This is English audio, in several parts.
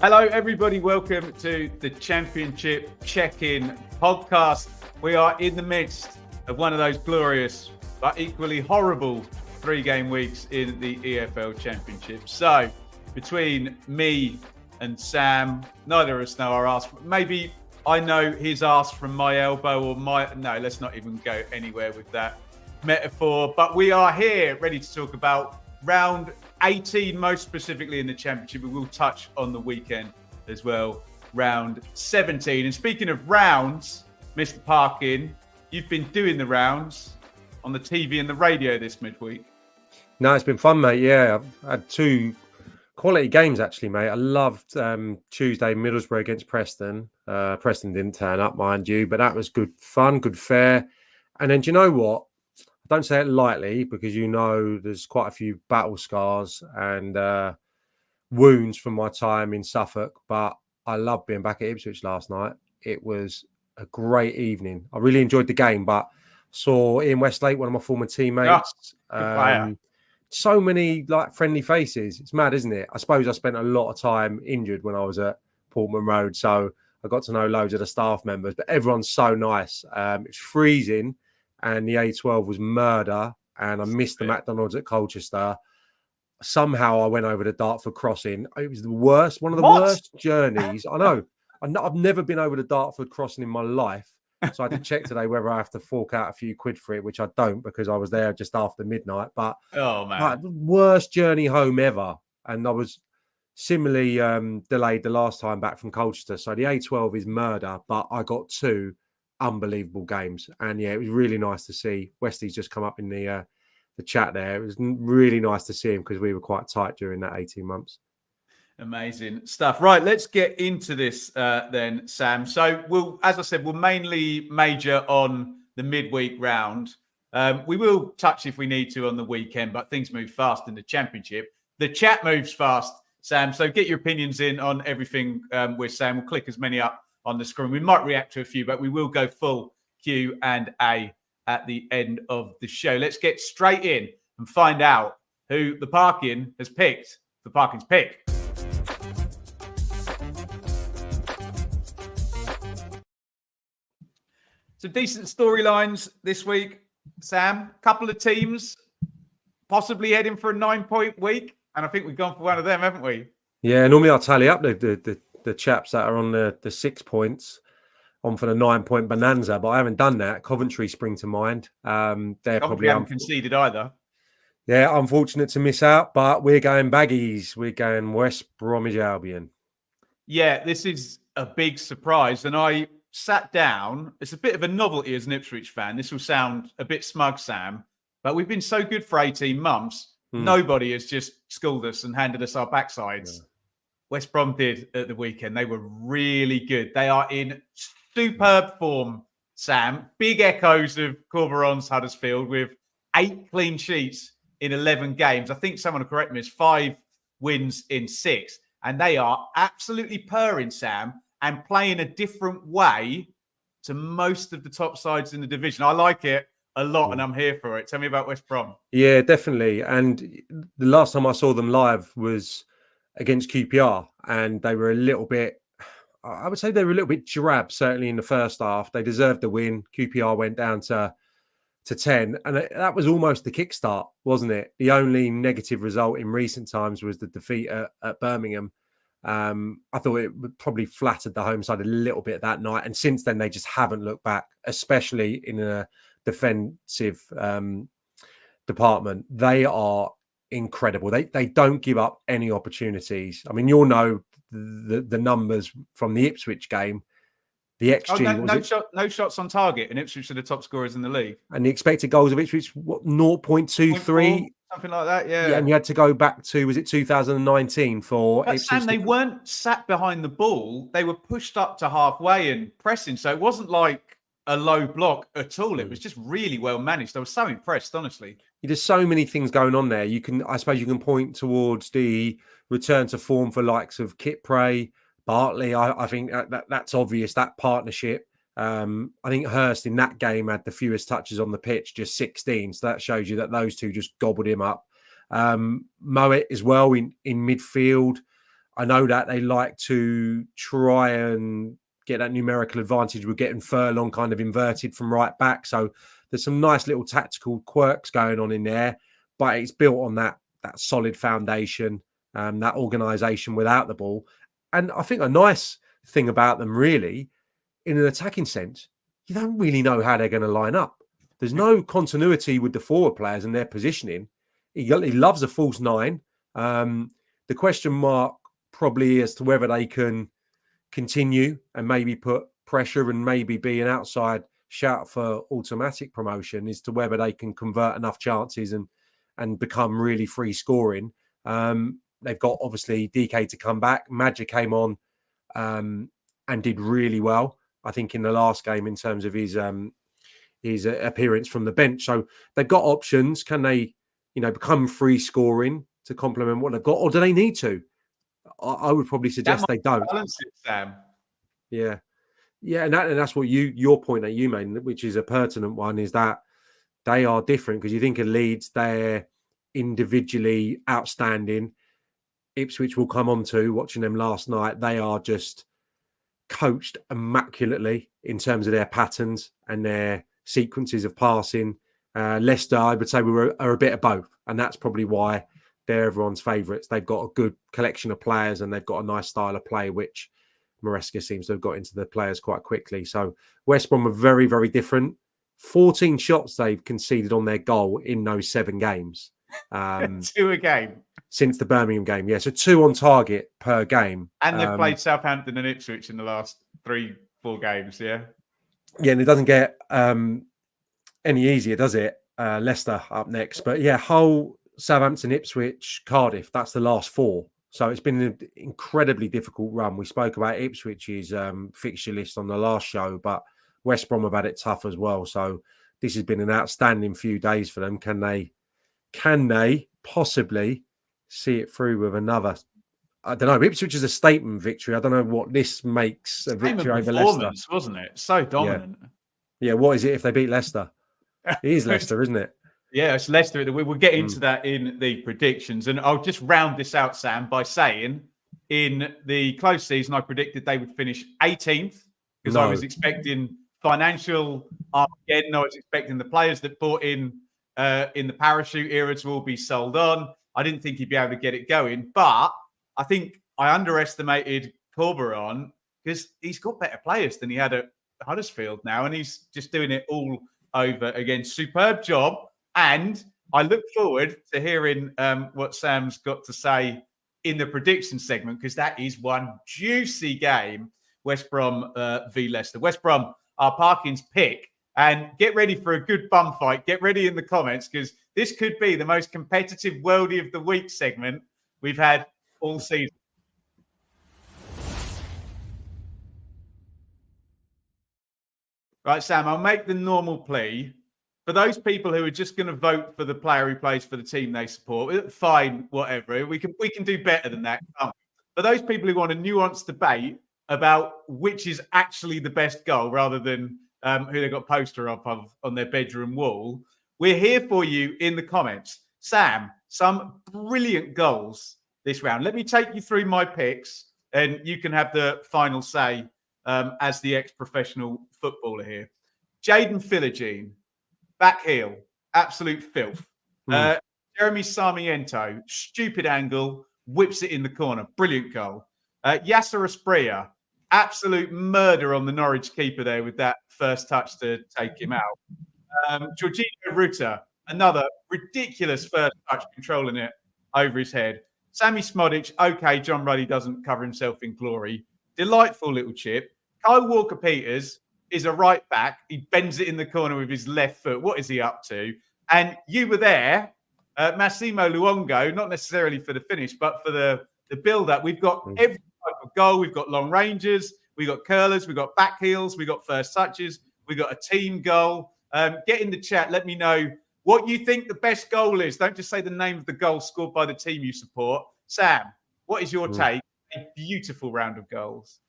Hello, everybody. Welcome to the Championship Check-In podcast. We are in the midst of one of those glorious but equally horrible 3-game weeks in the EFL Championship. So, between me and Sam, neither of us know our arse. Maybe I know his arse from my elbow or my... No, let's not even go anywhere with that metaphor. But we are here ready to talk about round 18, most specifically in the Championship. We will touch on the weekend as well, round 17. And speaking of rounds, Mr. Parkin, you've been doing the rounds on the TV and the radio this midweek. No, it's been fun, mate. Yeah, I've had 2 quality games, actually, mate. I loved Tuesday, Middlesbrough against Preston. Preston didn't turn up, mind you, but that was good fun, good fare. And then, do you know what? I don't say it lightly because, you know, there's quite a few battle scars and wounds from my time in Suffolk, but I loved being back at Ipswich last night. It was a great evening. I really enjoyed the game, but saw Ian Westlake, one of my former teammates. So many friendly faces. It's mad, isn't it? I suppose I spent a lot of time injured when I was at Portman Road, so I got to know loads of the staff members, but everyone's so nice. It's freezing. And the A12 was murder, and I missed the McDonald's at Colchester. Somehow I went over the Dartford crossing. It was the worst, one of the worst journeys. I know. I've never been over the Dartford crossing in my life. So I did check today whether I have to fork out a few quid for it, which I don't because I was there just after midnight. But the worst journey home ever. And I was similarly delayed the last time back from Colchester. So the A12 is murder, but I got 2 unbelievable games, and yeah, it was really nice to see Wesley's just come up in the chat there. It was really nice to see him because we were quite tight during that 18 months. Amazing stuff. Right, let's get into this then, Sam. So we'll, as I said, we'll mainly major on the midweek round. We will touch if we need to on the weekend, but things move fast in the Championship. The chat moves fast, Sam. So get your opinions in on everything we're saying. We'll click as many up on the screen. We might react to a few, but we will go full Q&A at the end of the show. Let's get straight in and find out who the Parkin has picked for Parkin's pick. Some decent storylines this week, Sam. Couple of teams possibly heading for a 9-point week, and I think we've gone for one of them, haven't we? Yeah, normally I'll tally up the chaps that are on the 6 points on for the 9-point bonanza, but I haven't done that. Coventry spring to mind. They're probably haven't conceded either. Yeah, unfortunate to miss out, but we're going Baggies. We're going West Bromwich Albion. Yeah, this is a big surprise, and I sat down. It's a bit of a novelty as an Ipswich fan. This will sound a bit smug, Sam, but we've been so good for 18 months. Nobody has just schooled us and handed us our backsides. Yeah. West Brom did at the weekend. They were really good. They are in superb form, Sam. Big echoes of Corberon's Huddersfield with 8 clean sheets in 11 games. I think someone will correct me, it's 5 wins in 6. And they are absolutely purring, Sam, and playing a different way to most of the top sides in the division. I like it a lot, and I'm here for it. Tell me about West Brom. Yeah, definitely. And the last time I saw them live was against QPR, and they were a little bit, I would say they were a little bit drab, certainly in the first half. They deserved the win. QPR went down to 10, and that was almost the kickstart, wasn't it? The only negative result in recent times was the defeat at Birmingham. I thought it probably flattered the home side a little bit that night, and since then they just haven't looked back, especially in a defensive department. They are incredible. They don't give up any opportunities. I mean, you'll know the numbers from the Ipswich game. The XG no shots on target, and Ipswich are the top scorers in the league. And the expected goals of Ipswich, 0.23, something like that. Yeah, and you had to go back to, was it 2019 for Ipswich? And they weren't sat behind the ball; they were pushed up to halfway and pressing. So it wasn't like a low block at all. It was just really well managed. I was so impressed, honestly. There's so many things going on there. I suppose you can point towards the return to form for likes of Kitpray, Bartley. I think that's obvious, that partnership. I think Hurst in that game had the fewest touches on the pitch, just 16. So that shows you that those two just gobbled him up. Moet as well in midfield. I know that they like to try and get that numerical advantage with getting Furlong kind of inverted from right back. So there's some nice little tactical quirks going on in there, but it's built on that solid foundation, that organisation without the ball. And I think a nice thing about them, really, in an attacking sense, you don't really know how they're going to line up. There's no continuity with the forward players and their positioning. He loves a false nine. The question mark probably as to whether they can continue and maybe put pressure and maybe be an outside shout for automatic promotion as to whether they can convert enough chances and become really free scoring. They've got obviously DK to come back. Madja came on and did really well, I think, in the last game in terms of his appearance from the bench. So they've got options. Can they, become free scoring to complement what they've got, or do they need to? I would probably suggest they don't. Balance it, Sam. Yeah, and that's what your point that you made, which is a pertinent one, is that they are different because you think of Leeds, they're individually outstanding. Ipswich will come on to watching them last night. They are just coached immaculately in terms of their patterns and their sequences of passing. Leicester, I would say, are a bit of both, and that's probably why they're everyone's favourites. They've got a good collection of players and they've got a nice style of play, which Maresca seems to have got into the players quite quickly. So West Brom are very, very different. 14 shots they've conceded on their goal in those 7 games. 2 a game. Since the Birmingham game, yeah. So 2 on target per game. And they've played Southampton and Ipswich in the last 3-4 games, yeah? Yeah, and it doesn't get any easier, does it? Leicester up next. But yeah, Hull, Southampton, Ipswich, Cardiff, that's the last 4. So it's been an incredibly difficult run. We spoke about Ipswich's fixture list on the last show, but West Brom have had it tough as well. So this has been an outstanding few days for them. Can they possibly see it through with another? I don't know. Ipswich is a statement victory. I don't know what this makes a victory over Leicester. Wasn't it? So dominant. Yeah, what is it if they beat Leicester? It is Leicester, isn't it? Yeah, it's Leicester. We will get into that in the predictions. And I'll just round this out, Sam, by saying in the close season, I predicted they would finish 18th because I was expecting financial Armageddon. I was expecting the players that bought in the parachute era to all be sold on. I didn't think he'd be able to get it going. But I think I underestimated Corberon because he's got better players than he had at Huddersfield now. And he's just doing it all over again. Superb job. And I look forward to hearing what Sam's got to say in the prediction segment, because that is one juicy game, West Brom v Leicester. West Brom are Parkin's pick. And get ready for a good bum fight. Get ready in the comments, because this could be the most competitive Worldie of the Week segment we've had all season. Right, Sam, I'll make the normal plea. For those people who are just going to vote for the player who plays for the team they support, fine, whatever. We can do better than that. For those people who want a nuanced debate about which is actually the best goal rather than who they got poster up of on their bedroom wall, we're here for you in the comments. Sam, some brilliant goals this round. Let me take you through my picks and you can have the final say as the ex-professional footballer here. Jaden Philogene. Back heel, absolute filth. Jeremy Sarmiento, stupid angle, whips it in the corner. Brilliant goal. Yasser Asprilla, absolute murder on the Norwich keeper there with that first touch to take him out. Jorginho Rutter, another ridiculous first touch, controlling it over his head. Sammy Smodic, okay, John Ruddy doesn't cover himself in glory. Delightful little chip. Kyle Walker-Peters is a right back. He bends it in the corner with his left foot. What is he up to? And you were there, Massimo Luongo, not necessarily for the finish, but for the build-up. We've got every type of goal. We've got long ranges. We've got curlers. We've got back heels. We've got first touches. We've got a team goal. Get in the chat. Let me know what you think the best goal is. Don't just say the name of the goal scored by the team you support. Sam, what is your take? A beautiful round of goals.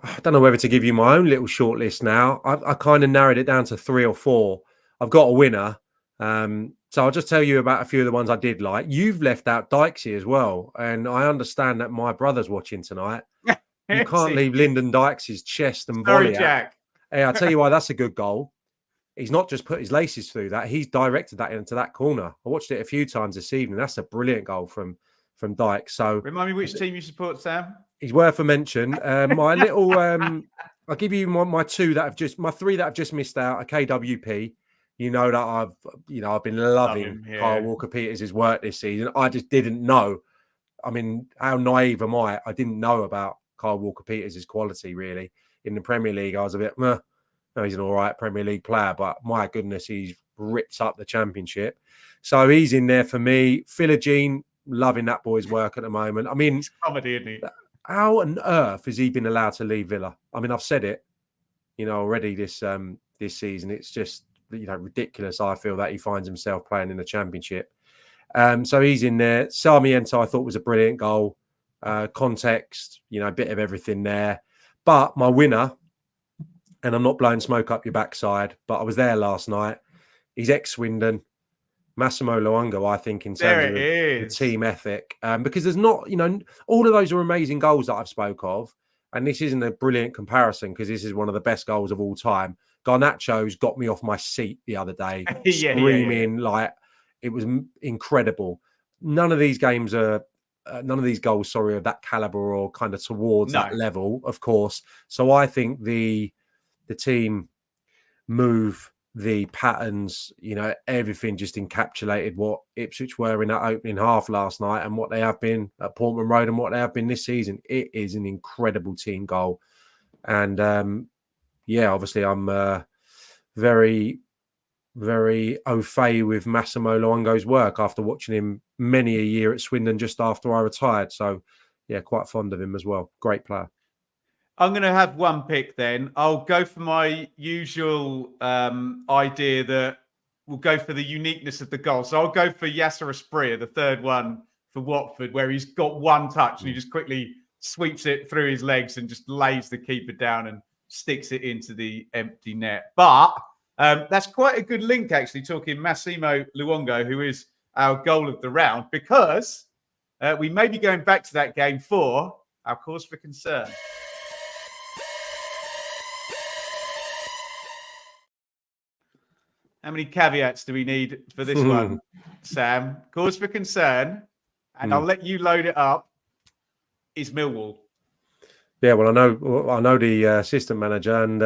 I don't know whether to give you my own little short list now. I kind of narrowed it down to 3 or 4. I've got a winner. So I'll just tell you about a few of the ones I did like. You've left out Dykesy as well, and I understand that my brother's watching tonight. You can't leave Lyndon Dykesy's chest and Sorry, volley out. Jack. Hey, I'll tell you why that's a good goal. He's not just put his laces through that; he's directed that into that corner. I watched it a few times this evening. That's a brilliant goal from Dyke. So remind me which team you support, Sam. He's worth a mention. My little, I'll give you my three that have just missed out. A KWP. You know that I've been loving Kyle Walker-Peters' work this season. I just didn't know. I mean, how naive am I? I didn't know about Kyle Walker-Peters' quality really in the Premier League. I was a bit, no, he's an all right Premier League player, but my goodness, he's ripped up the Championship. So he's in there for me. Philogene, loving that boy's work at the moment. I mean, it's comedy, isn't he? How on earth has he been allowed to leave Villa? I mean, I've said it, already this season. It's just, ridiculous. I feel that he finds himself playing in the Championship. So he's in there. Sarmiento, I thought was a brilliant goal. Context, a bit of everything there. But my winner, and I'm not blowing smoke up your backside, but I was there last night. He's ex-Swindon. Massimo Luongo, I think, in terms of the team ethic. Because there's not, all of those are amazing goals that I've spoke of. And this isn't a brilliant comparison because this is one of the best goals of all time. Garnacho's got me off my seat the other day, screaming like it was incredible. None of these goals, are that caliber or kind of towards that level, of course. So I think the team move, the patterns, everything just encapsulated what Ipswich were in that opening half last night and what they have been at Portman Road and what they have been this season. It is an incredible team goal. And obviously I'm very, very au fait with Massimo Luongo's work after watching him many a year at Swindon just after I retired. So, quite fond of him as well. Great player. I'm going to have one pick then. I'll go for my usual idea that we'll go for the uniqueness of the goal. So I'll go for Yasser Asprilla, the third one for Watford, where he's got one touch and he just quickly sweeps it through his legs and just lays the keeper down and sticks it into the empty net. But that's quite a good link, actually, talking Massimo Luongo, who is our goal of the round, because we may be going back to that game for our cause for concern. How many caveats do we need for this one, Sam? Cause for concern, and I'll let you load it up, is Millwall. Yeah, well, I know the assistant manager and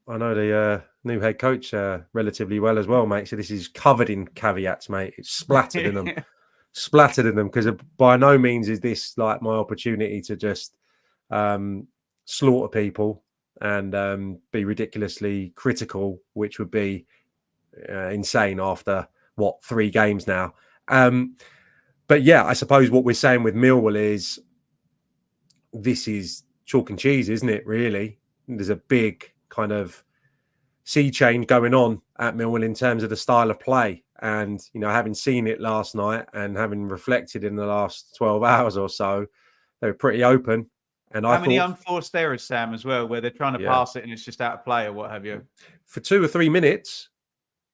I know the new head coach relatively well as well, mate. So this is covered in caveats, mate. It's splattered in them. Splattered in them, because by no means is this like my opportunity to just slaughter people and be ridiculously critical, which would be insane after 3 games now. But yeah, I suppose what we're saying with Millwall is this is chalk and cheese, isn't it? Really, there's a big kind of sea change going on at Millwall in terms of the style of play. And having seen it last night and having reflected in the last 12 hours or so, they were pretty open. And how many unforced errors, Sam, as well, where they're trying to pass it and it's just out of play or what have you? For 2 or 3 minutes,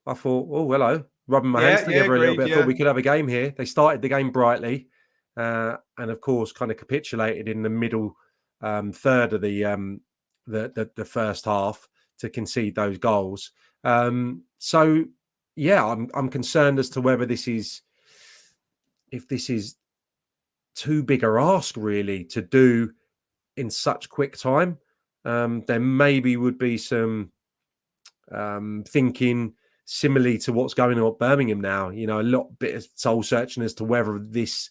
I thought, oh, hello, rubbing my hands together a little bit. I thought we could have a game here. They started the game brightly and, of course, kind of capitulated in the middle third of the first half to concede those goals. So, yeah, I'm concerned as to whether this is too big a ask, really, to do in such quick time. There maybe would be some thinking similarly to what's going on at Birmingham now. A bit of soul searching as to whether this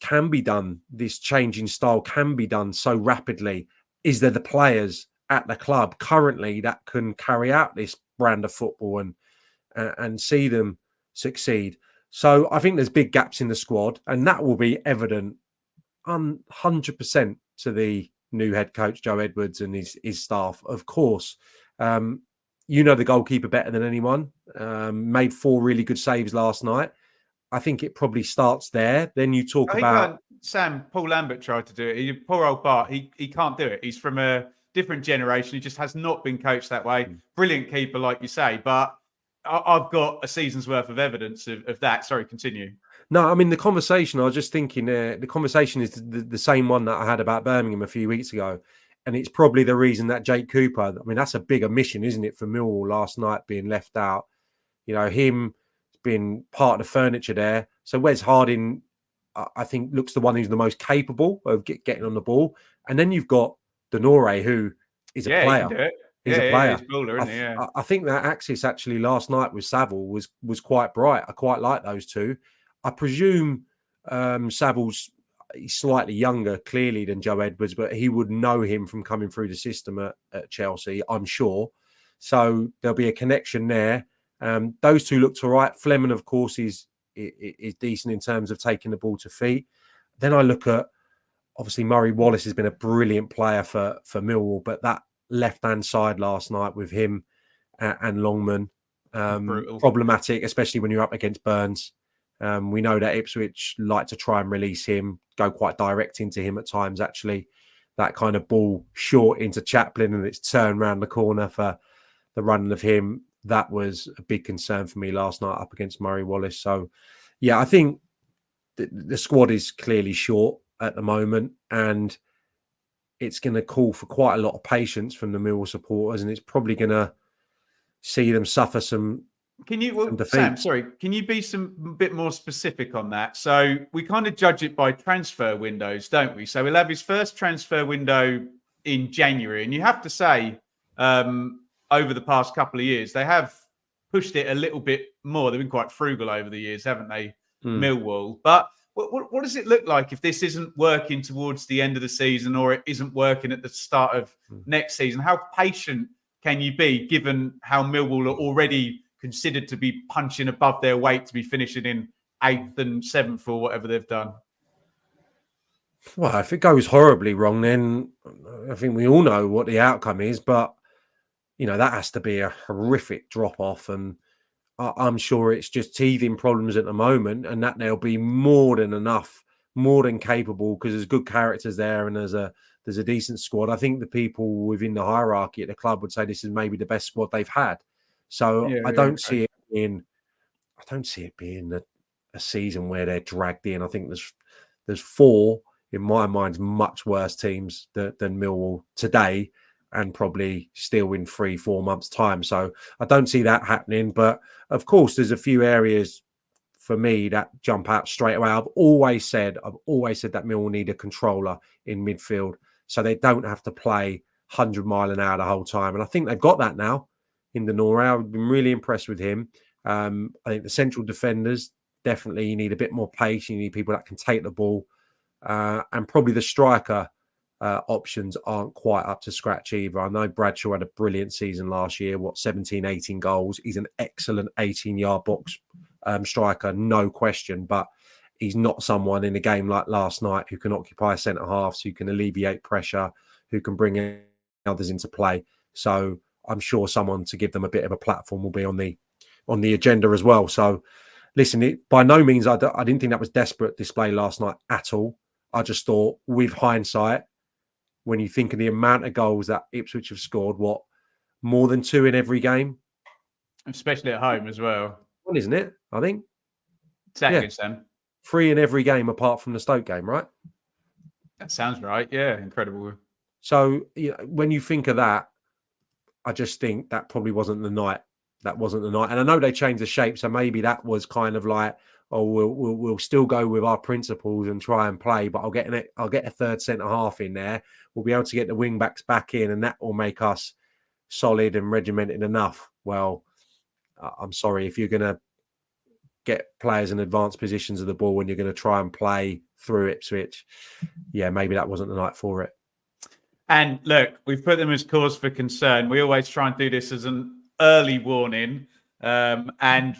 can be done, this change in style can be done so rapidly. Is there the players at the club currently that can carry out this brand of football and see them succeed? So I think there's big gaps in the squad, and that will be evident 100% to the new head coach, Joe Edwards, and his staff. Of course, the goalkeeper better than anyone. Made 4 really good saves last night. I think it probably starts there. Then you talk about Sam. Paul Lambert tried to do it. Poor old Bart. He can't do it. He's from a different generation. He just has not been coached that way. Brilliant keeper, like you say, but I've got a season's worth of evidence of that. Sorry, continue. No, I mean, the conversation, I was just thinking, the conversation is the same one that I had about Birmingham a few weeks ago. And it's probably the reason that Jake Cooper, I mean, that's a big omission, isn't it, for Millwall last night being left out. You know, him being part of the furniture there. So Wes Harding, I think, looks the one who's the most capable of getting on the ball. And then you've got Denore, who is a player. He can do it. He's a player. He's a baller, isn't he? Yeah. I think that axis actually last night with Saville was quite bright. I quite like those two. I presume Saville's slightly younger, clearly, than Joe Edwards, but he would know him from coming through the system at Chelsea, I'm sure. So there'll be a connection there. Those two looked all right. Fleming, of course, is decent in terms of taking the ball to feet. Then I look at, obviously, Murray Wallace has been a brilliant player for Millwall, but that left-hand side last night with him and Longman, problematic, especially when you're up against Burns. We know that Ipswich like to try and release him, go quite direct into him at times, actually. That kind of ball short into Chaplin and it's turned round the corner for the running of him. That was a big concern for me last night up against Murray Wallace. So, yeah, I think the squad is clearly short at the moment and it's going to call for quite a lot of patience from the Millwall supporters and it's probably going to see them suffer some. Can you, Sam, sorry, can you be a bit more specific on that? So we kind of judge it by transfer windows, don't we? So we'll have his first transfer window in January. And you have to say, over the past couple of years, they have pushed it a little bit more. They've been quite frugal over the years, haven't they, Millwall? But what does it look like if this isn't working towards the end of the season or it isn't working at the start of next season? How patient can you be given how Millwall are already considered to be punching above their weight to be finishing in 8th and 7th or whatever they've done? Well, if it goes horribly wrong, then I think we all know what the outcome is. But, you know, that has to be a horrific drop-off. And I'm sure it's just teething problems at the moment and that they'll be more than enough, more than capable because there's good characters there and there's a decent squad. I think the people within the hierarchy at the club would say this is maybe the best squad they've had. So I don't see it being a season where they're dragged in. I think there's 4 in my mind much worse teams than Millwall today, and probably still in 3-4 months' time. So I don't see that happening. But of course, there's a few areas for me that jump out straight away. I've always said that Millwall need a controller in midfield, so they don't have to play 100 mile an hour the whole time. And I think they've got that now. In the Norwich, I've been really impressed with him. I think the central defenders, definitely you need a bit more pace. You need people that can take the ball. And probably the striker options aren't quite up to scratch either. I know Bradshaw had a brilliant season last year, 17, 18 goals. He's an excellent 18-yard box striker, no question. But he's not someone in a game like last night who can occupy centre-halves, who can alleviate pressure, who can bring others into play. So I'm sure someone to give them a bit of a platform will be on the agenda as well. So, listen, by no means I didn't think that was desperate display last night at all. I just thought, with hindsight, when you think of the amount of goals that Ipswich have scored, more than 2 in every game, especially at home as well. Well, isn't it? I think exactly, Sam. 3 in every game apart from the Stoke game, right? That sounds right. Yeah, incredible. So when you think of that, I just think that probably wasn't the night. That wasn't the night. And I know they changed the shape, so maybe that was kind of like, oh, we'll still go with our principles and try and play, but I'll get a third centre half in there. We'll be able to get the wing backs back in, and that will make us solid and regimented enough. Well, I'm sorry, if you're going to get players in advanced positions of the ball when you're going to try and play through Ipswich, yeah, maybe that wasn't the night for it. And look, we've put them as cause for concern. We always try and do this as an early warning. And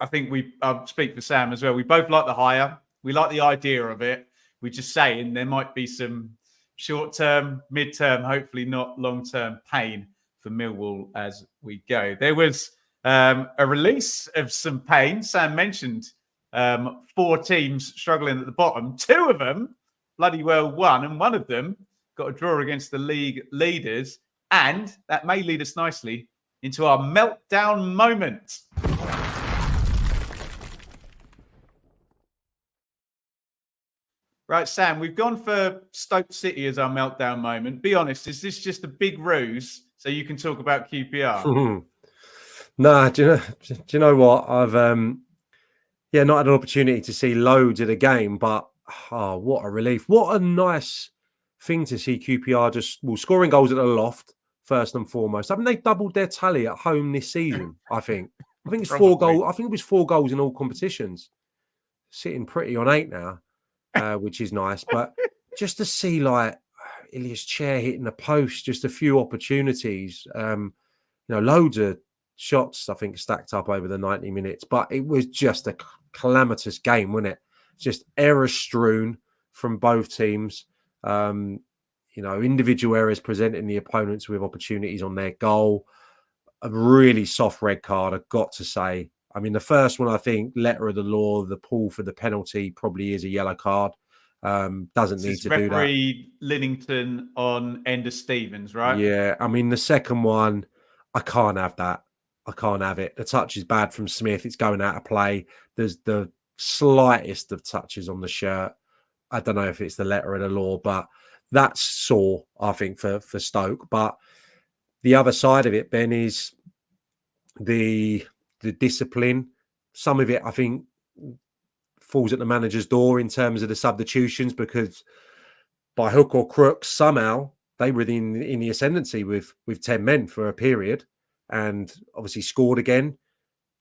I think I'll speak for Sam as well. We both like the hire. We like the idea of it. We're just saying there might be some short-term, mid-term, hopefully not long-term pain for Millwall as we go. There was a release of some pain. Sam mentioned 4 teams struggling at the bottom. 2 of them bloody well won, and one of them got a draw against the league leaders. And that may lead us nicely into our meltdown moment. Right, Sam, we've gone for Stoke City as our meltdown moment. Be honest, is this just a big ruse so you can talk about QPR? Nah, do you know what? I've not had an opportunity to see loads of the game, but what a relief. What a nice thing to see QPR scoring goals at the Loft, first and foremost. Haven't they doubled their tally at home this season? I think it's 4 Probably. goals. I think it was 4 goals in all competitions. Sitting pretty on 8 now, which is nice. But just to see like Ilias Chair hitting the post, just a few opportunities, loads of shots, I think, stacked up over the 90 minutes. But it was just a calamitous game, wasn't it? Just error strewn from both teams. Individual errors presenting the opponents with opportunities on their goal. A really soft red card, I've got to say. I mean, the first one, I think, letter of the law, the pull for the penalty probably is a yellow card. Doesn't need to do that. Referee Linnington on Ender Stevens, right? Yeah, I mean, the second one, I can't have that. I can't have it. The touch is bad from Smith. It's going out of play. There's the slightest of touches on the shirt. I don't know if it's the letter of the law, but that's sore, I think, for Stoke. But the other side of it, Ben, is the discipline. Some of it, I think, falls at the manager's door in terms of the substitutions, because by hook or crook, somehow they were in the ascendancy with 10 men for a period, and obviously scored again.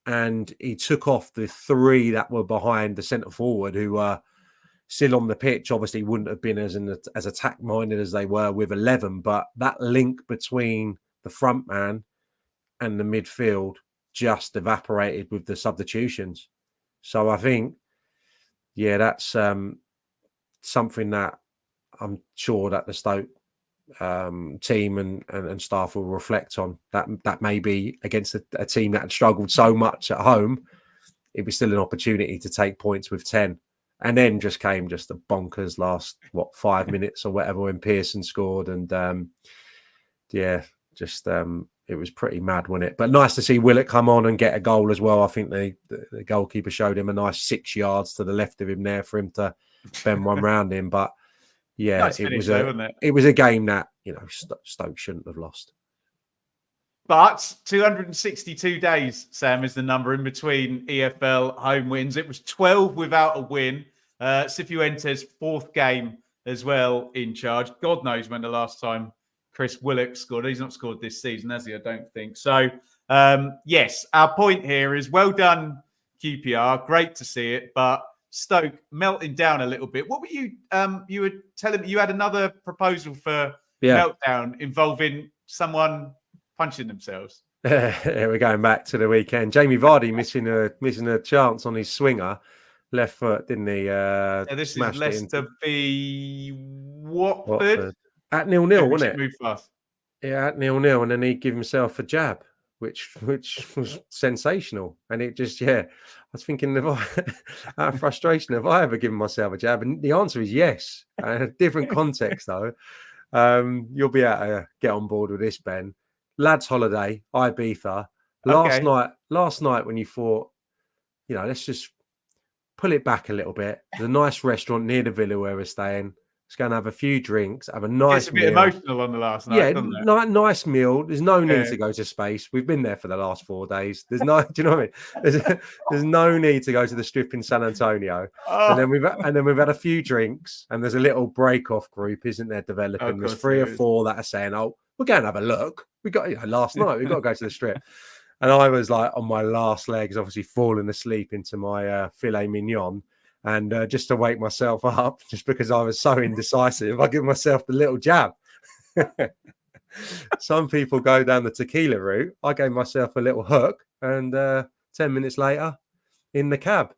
And he took off the 3 that were behind the centre forward, who were still on the pitch. Obviously wouldn't have been as attack minded as they were with 11, but that link between the front man and the midfield just evaporated with the substitutions. So I think, that's something that I'm sure that the Stoke team and staff will reflect on. That may be against a team that had struggled so much at home, it was still an opportunity to take points with 10. And then came a bonkers last 5 minutes or whatever when Pearson scored, and it was pretty mad, wasn't it? But nice to see Willett come on and get a goal as well. I think the goalkeeper showed him a nice 6 yards to the left of him there for him to bend one round him. But nice it was wasn't it? It was a game that Stoke shouldn't have lost. But 262 days, Sam, is the number in between EFL home wins. It was 12 without a win. Cifuentes' 4th game as well in charge. God knows when the last time Chris Willock scored. He's not scored this season, has he? I don't think. So, yes, our point here is well done, QPR. Great to see it. But Stoke melting down a little bit. What were you were telling me? You had another proposal for meltdown involving someone punching themselves. We're going back to the weekend. Jamie Vardy missing a chance on his swinger, left foot, didn't he? This is Leicester v Watford. At 0-0, wasn't it? Move fast. Yeah, at 0-0, and then he gave himself a jab, which was sensational. And it just, I was thinking, out of frustration, have I ever given myself a jab? And the answer is yes. A different context, though. You'll be able to get on board with this, Ben. Lads' holiday, Ibiza. Last night when you thought, let's just pull it back a little bit. There's a nice restaurant near the villa where we're staying. Let's go and have a few drinks, have a nice meal. It's a bit emotional on the last night, doesn't it? Nice meal. There's no need to go to space. We've been there for the last 4 days. There's no, do you know what I mean? There's no need to go to the strip in San Antonio. Oh. And then we've had a few drinks, and there's a little break-off group, isn't there, developing? There's 3 or 4 that are saying, we're going to have a look. We got last night. We've got to go to the strip. And I was like on my last legs, obviously falling asleep into my filet mignon. And just to wake myself up, just because I was so indecisive, I give myself the little jab. Some people go down the tequila route. I gave myself a little hook, and 10 minutes later, in the cab,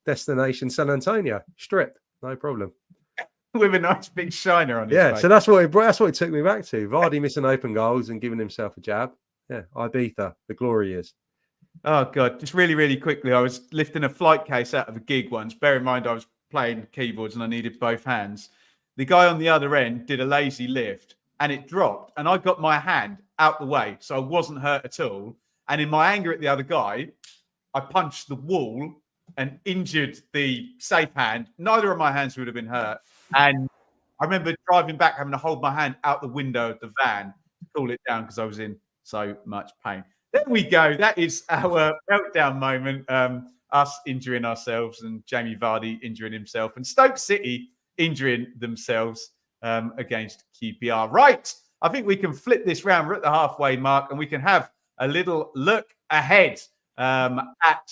destination San Antonio, strip, no problem. With a nice big shiner on his face. So that's what it took me back to. Vardy missing open goals and giving himself a jab. Yeah, Ibiza, the glory is. Oh, God. Just really, really quickly, I was lifting a flight case out of a gig once. Bear in mind, I was playing keyboards and I needed both hands. The guy on the other end did a lazy lift and it dropped. And I got my hand out the way, so I wasn't hurt at all. And in my anger at the other guy, I punched the wall and injured the safe hand. Neither of my hands would have been hurt. And I remember driving back, having to hold my hand out the window of the van to cool it down because I was in so much pain. There we go. That is our meltdown moment. Us injuring ourselves and Jamie Vardy injuring himself and Stoke City injuring themselves against QPR. Right. I think we can flip this round. We're at the halfway mark and we can have a little look ahead at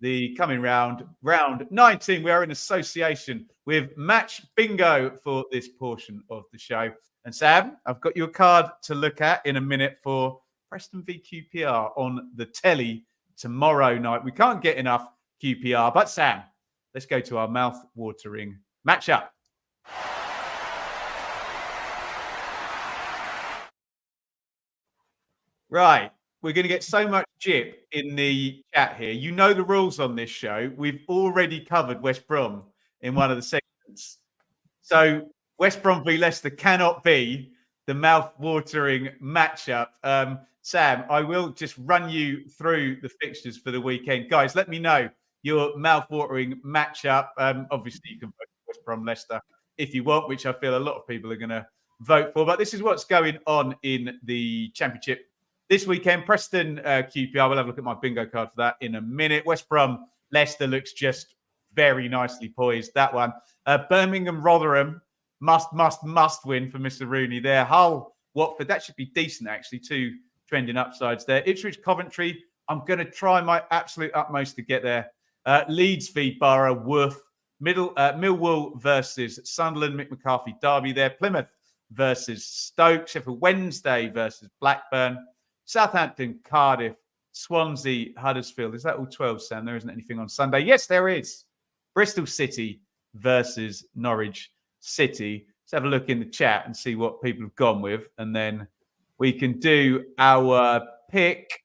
the coming round 19. We are in association with Match Bingo for this portion of the show. And Sam, I've got you a card to look at in a minute for Preston v QPR on the telly tomorrow night. We can't get enough QPR, but Sam, let's go to our mouth-watering matchup. Right. We're going to get so much jip in the chat here. You know the rules on this show. We've already covered West Brom in one of the segments. So West Brom v Leicester cannot be the mouth-watering matchup. Sam, I will just run you through the fixtures for the weekend. Guys, let me know your mouth-watering matchup. Obviously, you can vote for West Brom Leicester if you want, which I feel a lot of people are going to vote for. But this is what's going on in the Championship this weekend. Preston, QPR. We'll have a look at my bingo card for that in a minute. West Brom, Leicester looks just very nicely poised. That one. Birmingham, Rotherham, must win for Mr. Rooney there. Hull, Watford, that should be decent actually. Two trending upsides there. Ipswich, Coventry. I'm going to try my absolute utmost to get there. Leeds v Borough, woof. Millwall versus Sunderland, Mick McCarthy derby there. Plymouth versus Stoke. Sheffield Wednesday versus Blackburn. Southampton, Cardiff, Swansea, Huddersfield. Is that all 12, Sam? There isn't anything on Sunday. Yes, there is. Bristol City versus Norwich City. Let's have a look in the chat and see what people have gone with. And then we can do our pick.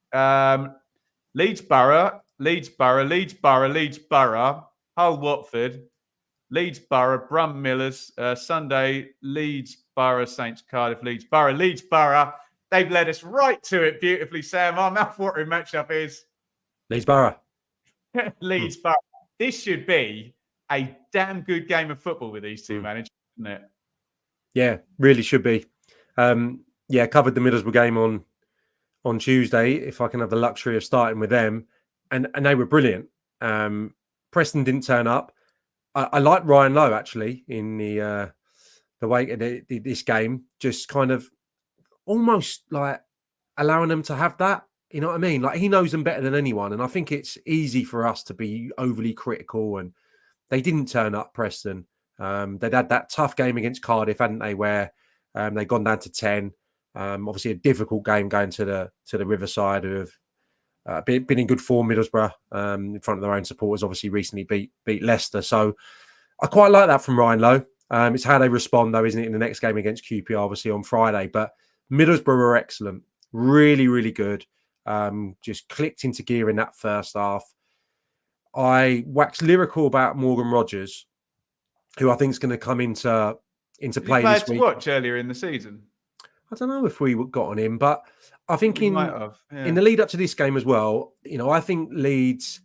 Leeds Borough, Hull Watford, Leeds Borough, Brum Millers, Sunday, Leeds Borough, Saints Cardiff, Leeds Borough. They've led us right to it beautifully, Sam. Our mouth-watering matchup is Leeds Borough. Leeds Borough. This should be a damn good game of football with these two managers, isn't it? Yeah, really should be. Covered the Middlesbrough game on Tuesday, if I can have the luxury of starting with them. And they were brilliant. Preston didn't turn up. I like Ryan Lowe, actually, in the way of this game. Just kind of almost like allowing them to have that. You know what I mean? Like, he knows them better than anyone. And I think it's easy for us to be overly critical. And they didn't turn up, Preston. They'd had that tough game against Cardiff, hadn't they, where they'd gone down to 10. Obviously, a difficult game going to the Riverside, who have been in good form. Middlesbrough, in front of their own supporters, obviously recently beat Leicester. So I quite like that from Ryan Lowe. It's how they respond, though, isn't it, in the next game against QPR, obviously on Friday. But Middlesbrough were excellent, really, really good. Just clicked into gear in that first half. I waxed lyrical about Morgan Rogers, who I think is going to come into play this week. To watch earlier in the season. I don't know if we got on him, but I think in the lead up to this game as well, I think Leeds,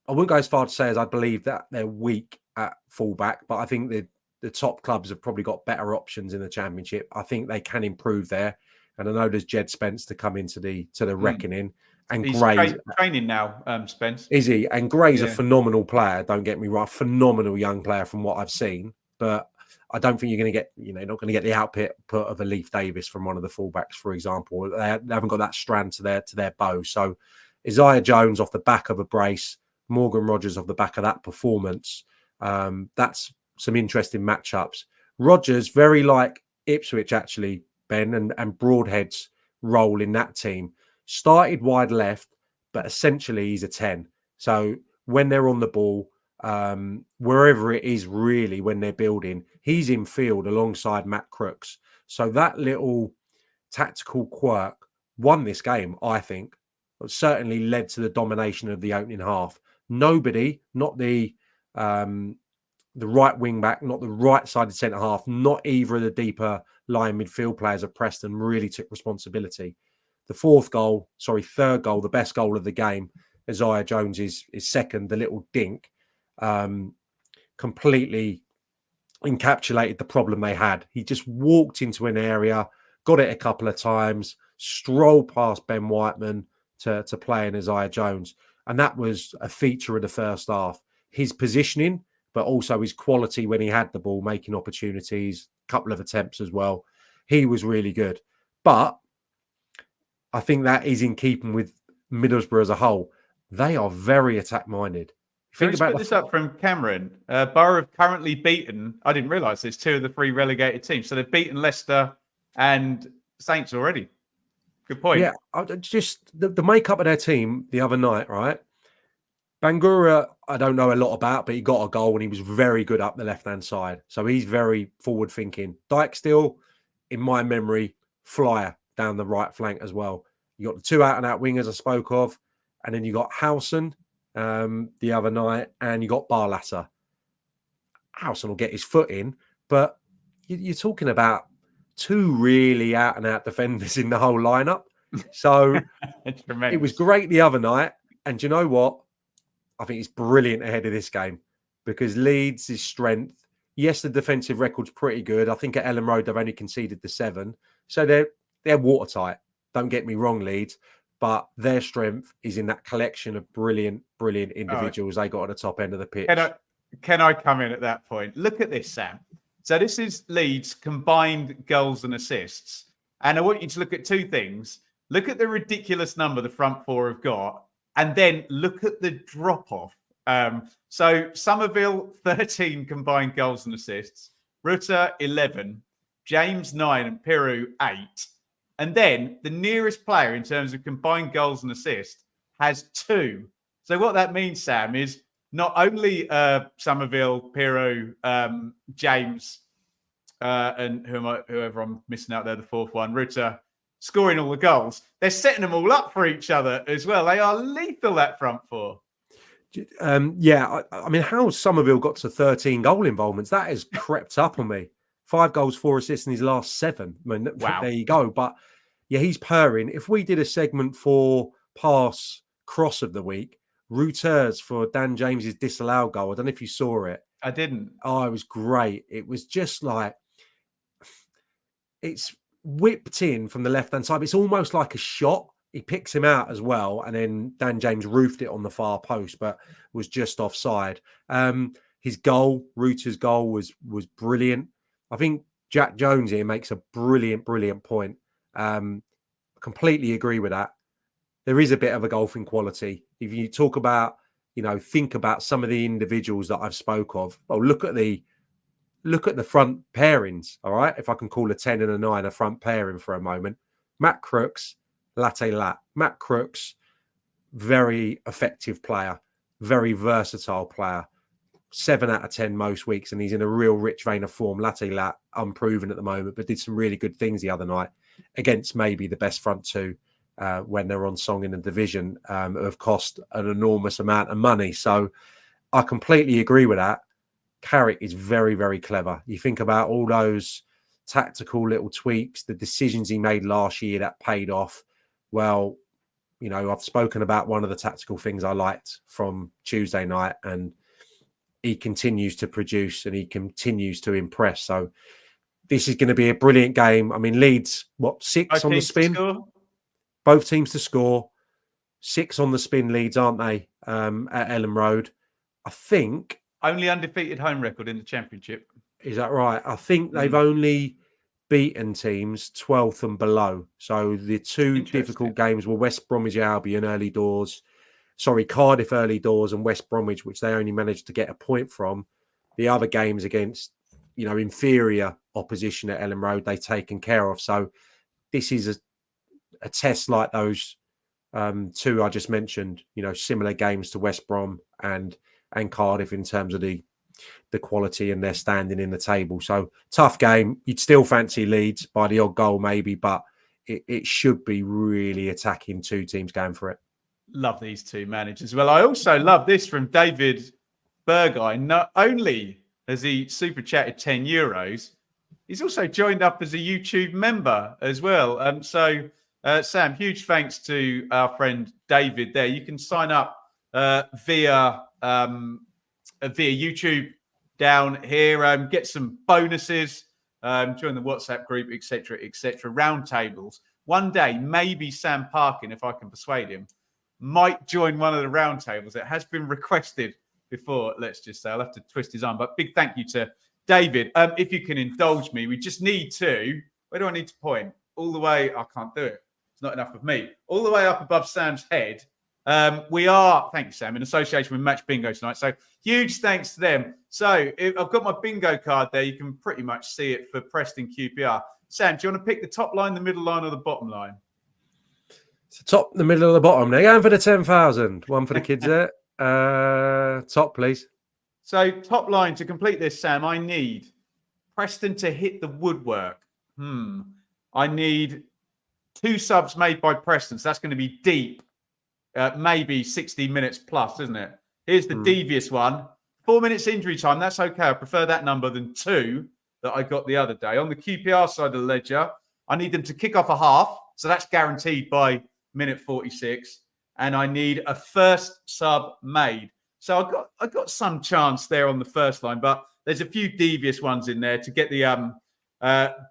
I wouldn't go as far to say as I believe that they're weak at fullback, but I think the top clubs have probably got better options in the Championship. I think they can improve there. And I know there's Jed Spence to come into the reckoning. And he's Gray's training now, Spence. Is he? And Gray's a phenomenal player, don't get me wrong, phenomenal young player from what I've seen. But I don't think you're going to get, not going to get the output of a Leif Davis from one of the fullbacks, for example. They haven't got that strand to their bow. So Isaiah Jones off the back of a brace, Morgan Rogers off the back of that performance. That's some interesting matchups. Rogers, very like Ipswich, actually, Ben, and Broadhead's role in that team. Started wide left, but essentially he's a 10. So when they're on the ball, wherever it is really when they're building, he's in field alongside Matt Crooks. So that little tactical quirk won this game, I think. It certainly led to the domination of the opening half. Nobody, not the right wing back, not the right-sided centre-half, not either of the deeper line midfield players of Preston really took responsibility. The third goal, the best goal of the game, Isaiah Jones is second, the little dink, completely encapsulated the problem they had. He just walked into an area, got it a couple of times, strolled past Ben Whiteman to play in Isaiah Jones. And that was a feature of the first half. His positioning, but also his quality when he had the ball, making opportunities, a couple of attempts as well. He was really good. But I think that is in keeping with Middlesbrough as a whole. They are very attack-minded. Think about this up from Cameron. Borough have currently beaten, I didn't realise there's 2 of the 3 relegated teams. So they've beaten Leicester and Saints already. Good point. Yeah, just the makeup of their team the other night, right? Bangura, I don't know a lot about, but he got a goal and he was very good up the left-hand side. So he's very forward-thinking. Dijksteel, in my memory, flyer down the right flank as well. You got the 2 out-and-out wingers I spoke of, and then you got Howson the other night, and you got Barlaser. Howson will get his foot in, but you're talking about 2 really out-and-out defenders in the whole lineup. So it was great the other night, and do you know what? I think it's brilliant ahead of this game because Leeds' strength. Yes, the defensive record's pretty good. I think at Ellen Road they've only conceded the 7, so they're watertight. Don't get me wrong, Leeds, but their strength is in that collection of brilliant individuals they got at the top end of the pitch. Can I come in at that point? Look at this, Sam. So this is Leeds' combined goals and assists, and I want you to look at 2 things. Look at the ridiculous number the front 4 have got. And then look at the drop-off. So Somerville, 13 combined goals and assists. Rutter, 11. James, 9. And Piru, 8. And then the nearest player in terms of combined goals and assists has 2. So what that means, Sam, is not only Somerville, Piru, James, and whoever I'm missing out there, the 4th one, Rutter, scoring all the goals, they're setting them all up for each other as well. They are lethal, that front 4. Yeah, I mean, how Somerville got to 13 goal involvements, that has crept up on me. 5 goals, 4 assists in his last 7. I mean, wow. There you go. But yeah, he's purring. If we did a segment for pass cross of the week, routeurs for Dan James's disallowed goal, I don't know if you saw it. I didn't. Oh, it was great. It was just like, it's whipped in from the left-hand side. It's almost like a shot. He picks him out as well, and then Dan James roofed it on the far post, but was just offside. His goal, Reuter's goal, was brilliant. I think Jack Jones here makes a brilliant point. Completely agree with that. There is a bit of a golfing quality. If you talk about, think about some of the individuals that I've spoke of. Well, look at the front pairings, all right? If I can call a 10 and a 9 a front pairing for a moment. Matt Crooks, latte lat. Matt Crooks, very effective player, very versatile player. 7 out of 10 most weeks, and he's in a real rich vein of form. Latte lat, unproven at the moment, but did some really good things the other night against maybe the best front 2 when they're on song in the division, have cost an enormous amount of money. So I completely agree with that. Carrick is very, very clever. You think about all those tactical little tweaks, the decisions he made last year that paid off. Well, I've spoken about one of the tactical things I liked from Tuesday night, and he continues to produce and he continues to impress. So this is going to be a brilliant game. I mean, Leeds, 6 on the spin? Both teams to score. 6 on the spin, Leeds, aren't they, at Ellen Road? I think... Only undefeated home record in the Championship. Is that right? I think they've only beaten teams 12th and below. So the 2 difficult games were West Bromwich Albion early doors. Cardiff early doors and West Bromwich, which they only managed to get a point from. The other games against, inferior opposition at Ellen Road, they've taken care of. So this is a test like those 2 I just mentioned, similar games to West Brom and Cardiff in terms of the quality and their standing in the table. So tough game. You'd still fancy Leeds by the odd goal maybe, but it should be really attacking 2 teams going for it. Love these 2 managers. Well, I also love this from David Burguy. Not only has he super chatted €10, he's also joined up as a YouTube member as well. Sam, huge thanks to our friend David there. You can sign up via YouTube down here. Get some bonuses, join the WhatsApp group, etc., etc. Roundtables. One day, maybe Sam Parkin, if I can persuade him, might join one of the roundtables. It has been requested before, let's just say. I'll have to twist his arm. But big thank you to David. If you can indulge me, we just need to, where do I need to point? All the way, I can't do it. It's not enough of me. All the way up above Sam's head. We are, thank you, Sam, in association with Match Bingo tonight. So huge thanks to them. So I've got my bingo card there. You can pretty much see it for Preston QPR. Sam, do you want to pick the top line, the middle line, or the bottom line? It's the top, the middle, or the bottom. They're going for the 10,000. One for the kids there. Top, please. So top line, to complete this, Sam, I need Preston to hit the woodwork. I need 2 subs made by Preston. So that's going to be deep. Maybe 60 minutes plus, isn't it? Here's the devious one. 4 minutes injury time. That's okay. I prefer that number than 2 that I got the other day. On the QPR side of the ledger, I need them to kick off a half. So that's guaranteed by minute 46. And I need a first sub made. So I got some chance there on the first line, but there's a few devious ones in there to get the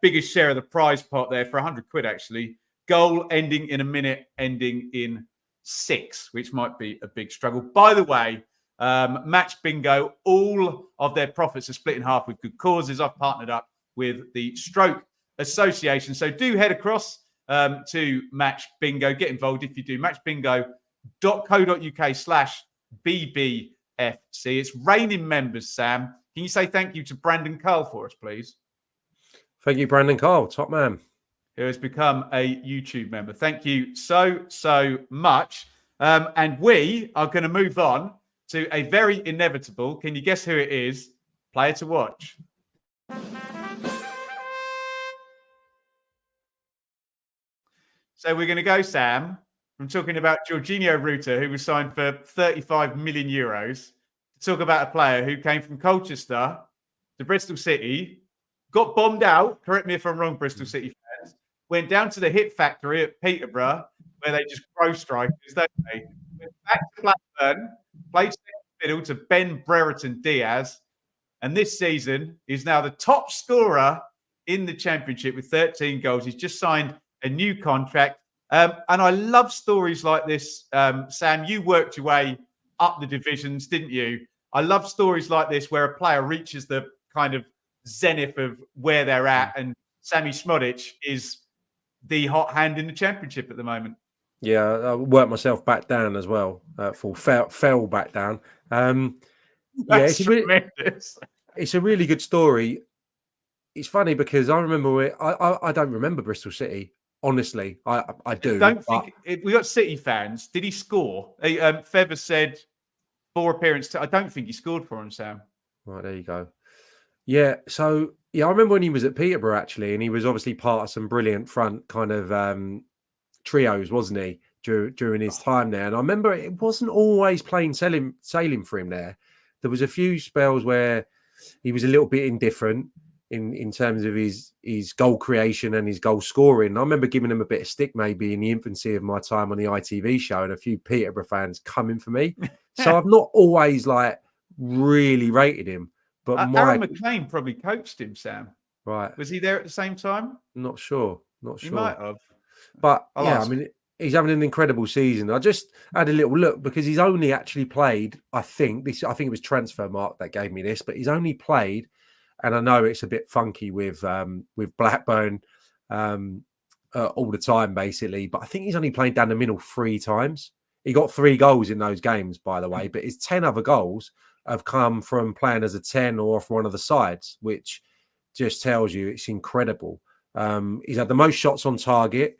biggest share of the prize pot there for 100 quid, actually. Goal ending in a minute, ending in 6, which might be a big struggle. By the way, Match Bingo, all of their profits are split in half with good causes. I've partnered up with the Stroke Association. So do head across to Match Bingo. Get involved if you do. matchbingo.co.uk/BBFC. It's raining members, Sam. Can you say thank you to Brandon Carl for us, please? Thank you, Brandon Carl. Top man. Who has become a YouTube member. Thank you so much. And we are going to move on to a very inevitable, can you guess who it is? Player to watch. So we're going to go, Sam, from talking about Jorginho Ruta, who was signed for 35 million euros, to talk about a player who came from Colchester to Bristol City, got bombed out, correct me if I'm wrong, Bristol City fans, went down to the hit factory at Peterborough, where they just grow strikers, don't they? Went back to Blackburn, played second fiddle to Ben Brereton Diaz, and this season is now the top scorer in the Championship with 13 goals. He's just signed a new contract. And I love stories like this. Sam, you worked your way up the divisions, didn't you? I love stories like this where a player reaches the kind of zenith of where they're at, and Sammy Smodic is the hot hand in the Championship at the moment. Yeah, I worked myself back down as well. Fell back down. That's tremendous. It's a really good story. It's funny because I remember I don't remember Bristol City. Honestly, I do. We got City fans. Did he score? Feather said 4 appearances. I don't think he scored for him, Sam. Right, there you go. Yeah, so I remember when he was at Peterborough actually, and he was obviously part of some brilliant front kind of trios, wasn't he, during his time there? And I remember it wasn't always plain sailing for him there. There was a few spells where he was a little bit indifferent in terms of his goal creation and his goal scoring. I remember giving him a bit of stick maybe in the infancy of my time on the ITV show, and a few Peterborough fans coming for me. So I've not always really rated him. But Aaron McLean probably coached him, Sam. Right. Was he there at the same time? Not sure. He might have. But I mean, he's having an incredible season. I just had a little look because he's only actually played, I think it was Transfer Mark that gave me this, but he's only played, and I know it's a bit funky with Blackburn all the time, basically, but I think he's only played down the middle 3 times. He got 3 goals in those games, by the way, but his 10 other goals have come from playing as a 10 or off one of the sides, which just tells you it's incredible. He's had the most shots on target,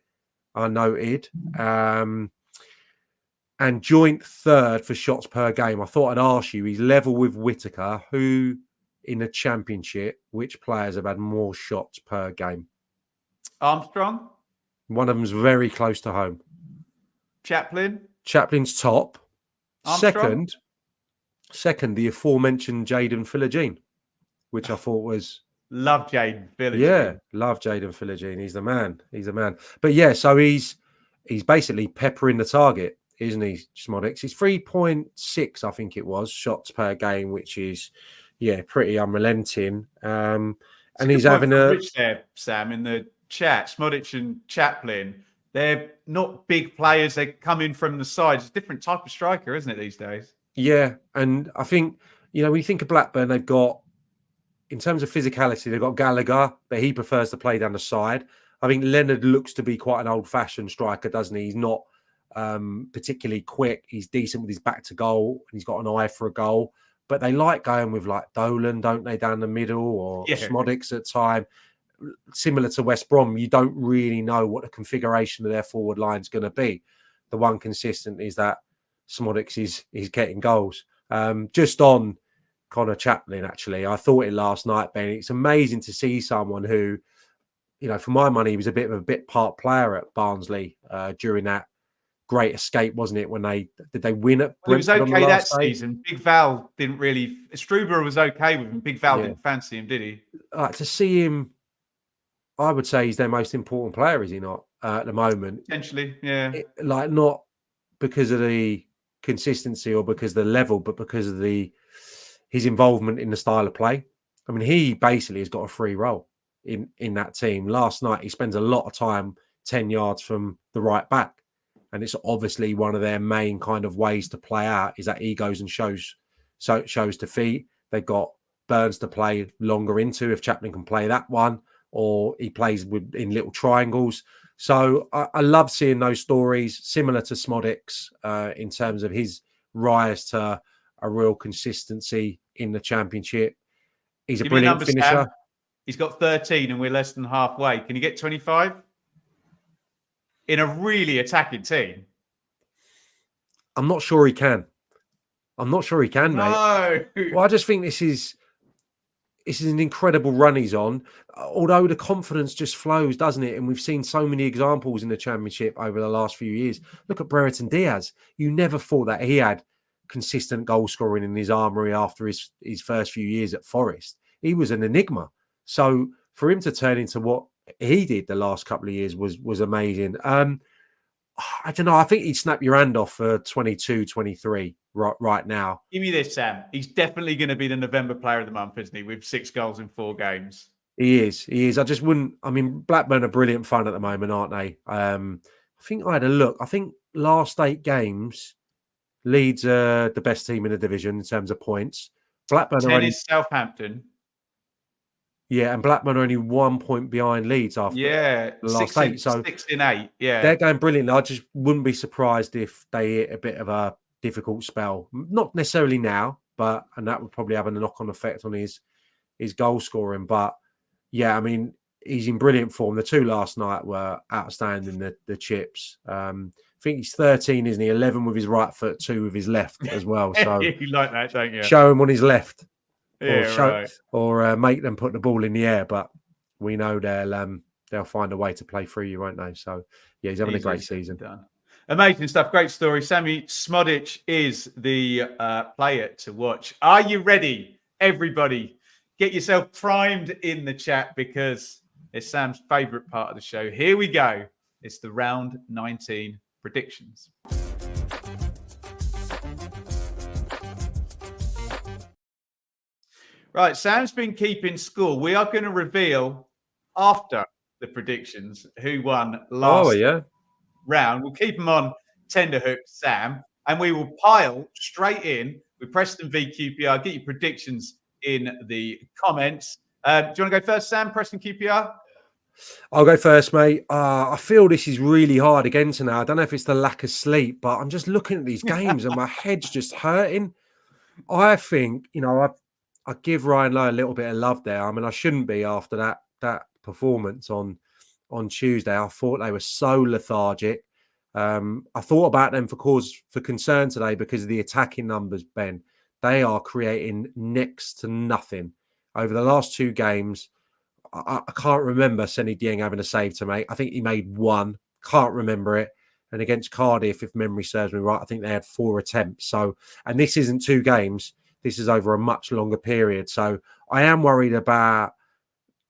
I noted, and joint 3rd for shots per game. I thought I'd ask you, he's level with Whittaker, who in the Championship, which players have had more shots per game? Armstrong? One of them's very close to home. Chaplin's top. Armstrong? Second, the aforementioned Jayden Philogene, which I thought was... Love Jayden Philogene. Yeah, love Jayden Philogene. He's the man. But yeah, so he's basically peppering the target, isn't he, Smodix? He's 3.6, I think it was, shots per game, which is pretty unrelenting. And It's a he's good point having from a Rich there, Sam, in the chat. Smodic and Chaplin, they're not big players. They come in from the sides. It's a different type of striker, isn't it, these days? and I think when you think of Blackburn, they've got, in terms of physicality, they've got Gallagher, but he prefers to play down the side. I think Leonard looks to be quite an old-fashioned striker, doesn't he? He's not particularly quick. He's decent with his back to goal, and he's got an eye for a goal. But they like going with like Dolan, don't they, down the middle, or Smodics at time. Similar to West Brom, you don't really know what the configuration of their forward line is going to be. The one consistent is that Smodics is getting goals. Just on Connor Chaplin, actually, I thought it last night, Ben. It's amazing to see someone who, for my money, he was a bit of a bit part player at Barnsley during that great escape, wasn't it? When did they win at Brentford? He was okay that day? season. Big Val didn't really. Struber was okay with him. Big Val didn't fancy him, did he? To see him, I would say he's their most important player, is he not? At the moment, Potentially, yeah. Not because of the consistency or because of the level, but because of his involvement in the style of play. I mean, he basically has got a free role in that team. Last night, he spends a lot of time 10 yards from the right back. And it's obviously one of their main kind of ways to play out is that he goes and shows defeat. They've got Burns to play longer into if Chaplin can play that one, or he plays in little triangles. So I love seeing those stories, similar to Smodic's in terms of his rise to a real consistency in the Championship. He's a brilliant finisher. Sam. He's got 13 and we're less than halfway. Can you get 25? In a really attacking team? I'm not sure he can. Mate. No. Well, I just think this is an incredible run he's on. Although the confidence just flows, doesn't it? And we've seen so many examples in the Championship over the last few years. Look at Britton Diaz. You never thought that he had consistent goal scoring in his armoury after his first few years at Forest. He was an enigma. So for him to turn into what he did the last couple of years was amazing. I don't know. I think he'd snap your hand off for 22, 23 right now. Give me this, Sam. He's definitely going to be the November Player of the Month, isn't he? With 6 goals in 4 games. He is. I just wouldn't. I mean, Blackburn are brilliant fun at the moment, aren't they? I think I had a look. I think last 8 games, Leeds are the best team in the division in terms of points. Blackburn 10 is Southampton. Yeah, and Blackburn are only 1 point behind Leeds after the last 8. So 6 in 8, yeah. They're going brilliantly. I just wouldn't be surprised if they hit a bit of a difficult spell. Not necessarily now, and that would probably have a knock-on effect on his goal scoring. But yeah, I mean, he's in brilliant form. The 2 last night were outstanding, the chips. I think he's 13, isn't he? 11 with his right foot, 2 with his left as well. So you like that, don't you? Show him on his left. Yeah, or make them put the ball in the air, but we know they'll find a way to play through you, won't they? So yeah, he's having a great season. Done. Amazing stuff, great story. Sammy Smodic is the player to watch. Are you ready, everybody? Get yourself primed in the chat because it's Sam's favourite part of the show. Here we go. It's the round 19 predictions. Right, Sam's been keeping score. We are going to reveal after the predictions who won last round. We'll keep them on tenderhook, Sam, and we will pile straight in with Preston v QPR. Get your predictions in the comments. Do you want to go first, Sam? Preston QPR? I'll go first, mate. I feel this is really hard again tonight. I don't know if it's the lack of sleep, but I'm just looking at these games and my head's just hurting. I think, I give Ryan Lowe a little bit of love there. I mean, I shouldn't be after that performance on Tuesday. I thought they were so lethargic. I thought about them for cause for concern today because of the attacking numbers, Ben. They are creating next to nothing. Over the last 2 games, I can't remember Senny Dieng having a save to make. I think he made 1. Can't remember it. And against Cardiff, if memory serves me right, I think they had 4 attempts. So, and this isn't 2 games. This is over a much longer period. So I am worried about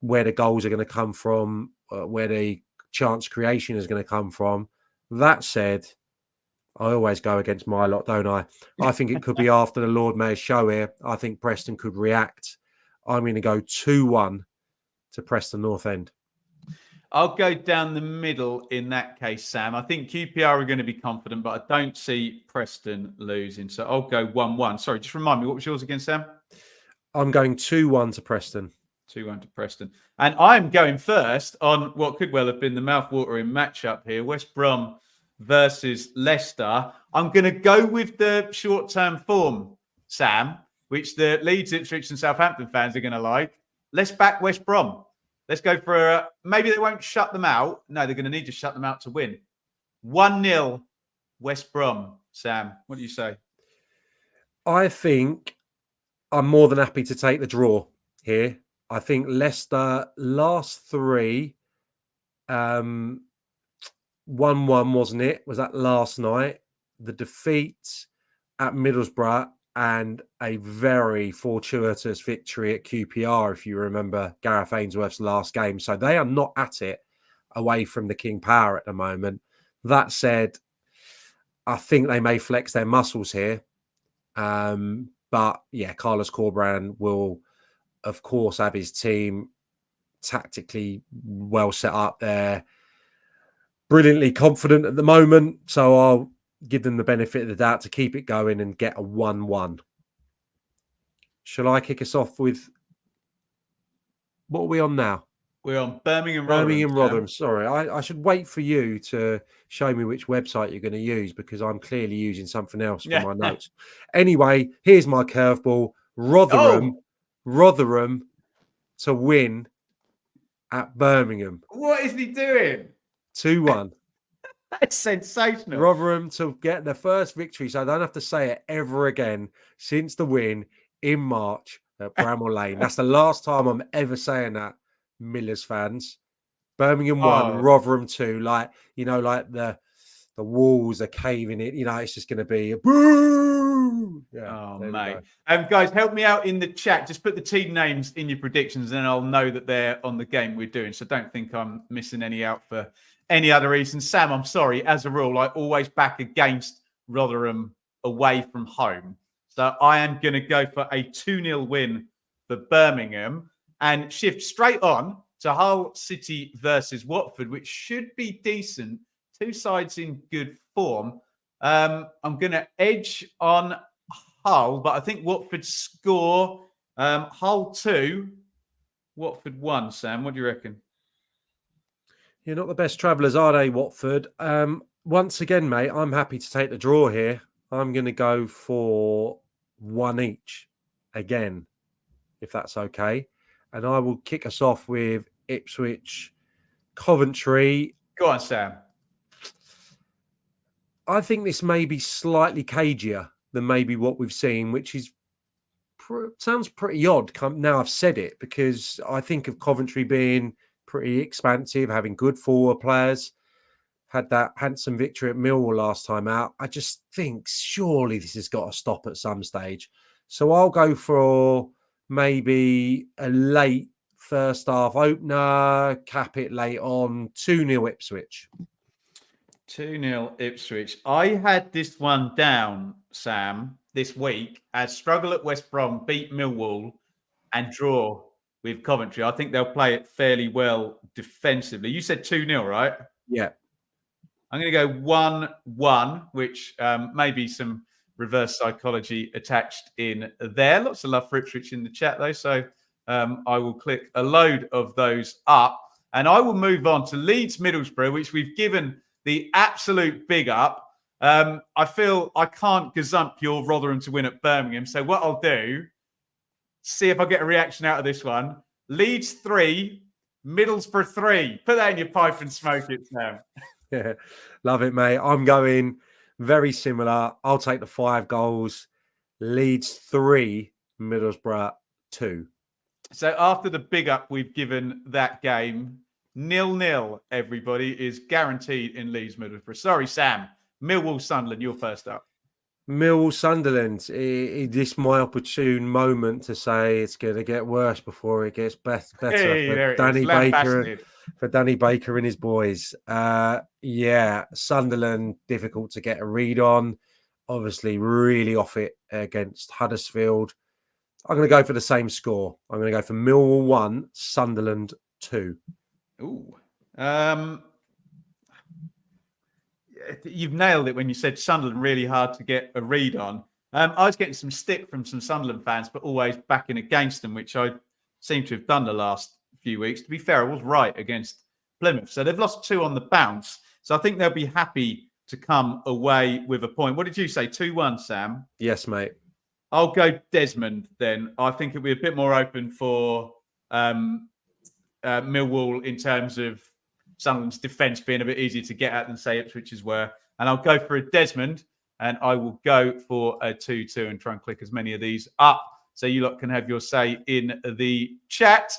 where the goals are going to come from, where the chance creation is going to come from. That said, I always go against my lot, don't I? I think it could be after the Lord Mayor's show here. I think Preston could react. I'm going to go 2-1 to Preston North End. I'll go down the middle in that case, Sam. I think QPR are going to be confident, but I don't see Preston losing. So I'll go 1-1. Sorry, just remind me, what was yours again, Sam? I'm going 2-1 to Preston. 2-1 to Preston. And I'm going first on what could well have been the mouth-watering matchup here. West Brom versus Leicester. I'm going to go with the short-term form, Sam, which the Leeds, Ipswich and Southampton fans are going to like. Let's back West Brom. Let's go for maybe they won't shut them out. No, they're going to need to shut them out to win. 1-0 West Brom. Sam, what do you say? I think I'm more than happy to take the draw here. I think Leicester last 3, 1-1, wasn't it? Was that last night? The defeat at Middlesbrough and a very fortuitous victory at QPR, if you remember Gareth Ainsworth's last game. So they are not at it away from the King Power at the moment. That said, I think they may flex their muscles here. But yeah, Carlos Corberán will, of course, have his team tactically well set up there. Brilliantly confident at the moment. So I'll give them the benefit of the doubt to keep it going and get a 1-1. Shall I kick us off with what are we on now? We're on Birmingham-Rotherham. Birmingham-Rotherham. Sorry, I should wait for you to show me which website you're going to use because I'm clearly using something else for my notes. Anyway, here's my curveball. Rotherham to win at Birmingham. What is he doing? 2-1. That's sensational. Rotherham to get their first victory, so I don't have to say it ever again, since the win in March at Bramall Lane. That's the last time I'm ever saying that, Millers fans. Birmingham 1, Rotherham 2. Like, like the walls are caving in. It's just going to be a boo. Yeah, mate. Guys, help me out in the chat. Just put the team names in your predictions and I'll know that they're on the game we're doing. So don't think I'm missing any out for any other reason. Sam, I'm sorry. As a rule, I always back against Rotherham away from home. So I am going to go for a 2-0 win for Birmingham and shift straight on to Hull City versus Watford, which should be decent. Two sides in good form. I'm going to edge on Hull, but I think Watford score. Hull 2, Watford 1. Sam, what do you reckon? You're not the best travellers, are they, Watford? Once again, mate, I'm happy to take the draw here. I'm going to go for 1 each again, if that's okay. And I will kick us off with Ipswich, Coventry. Go on, Sam. I think this may be slightly cagier than maybe what we've seen, which is sounds pretty odd. Now I've said it, because I think of Coventry being pretty expansive, having good forward players. Had that handsome victory at Millwall last time out. I just think surely this has got to stop at some stage. So I'll go for maybe a late first half opener, cap it late on, 2-0 Ipswich. 2-0 Ipswich. I had this one down, Sam, this week as struggle at West Brom, beat Millwall and draw with Coventry. I think they'll play it fairly well defensively. You said 2-0, right? Yeah. I'm going to go 1-1, which may be some reverse psychology attached in there. Lots of love for Ipswich in the chat, though. So I will click a load of those up. And I will move on to Leeds Middlesbrough, which we've given the absolute big up. I feel I can't gazump your Rotherham to win at Birmingham. So what I'll do, see if I get a reaction out of this one. Leeds 3, Middlesbrough 3. Put that in your pipe and smoke it, Sam. Yeah, love it, mate. I'm going very similar. I'll take the 5 goals. Leeds 3, Middlesbrough 2. So after the big up we've given that game, 0-0, everybody, is guaranteed in Leeds Middlesbrough. Sorry, Sam. Millwall Sunderland, you're first up. Millwall Sunderland. This my opportune moment to say it's going to get worse before it gets better. Hey, there it Danny is. Baker for Danny Baker and his boys. Yeah, Sunderland, difficult to get a read on. Obviously, really off it against Huddersfield. I'm going to go for the same score. I'm going to go for Millwall 1, Sunderland 2. Ooh. You've nailed it when you said Sunderland really hard to get a read on. I was getting some stick from some Sunderland fans, but always backing against them, which I seem to have done the last few weeks. To be fair, I was right against Plymouth. So they've lost 2 on the bounce. So I think they'll be happy to come away with a point. What did you say? 2-1, Sam? Yes, mate. I'll go Desmond then. I think it'll be a bit more open for Millwall in terms of Sunderland's defence being a bit easier to get at than, say, Ipswich's were. And I'll go for a Desmond, and I will go for a 2-2 and try and click as many of these up so you lot can have your say in the chat.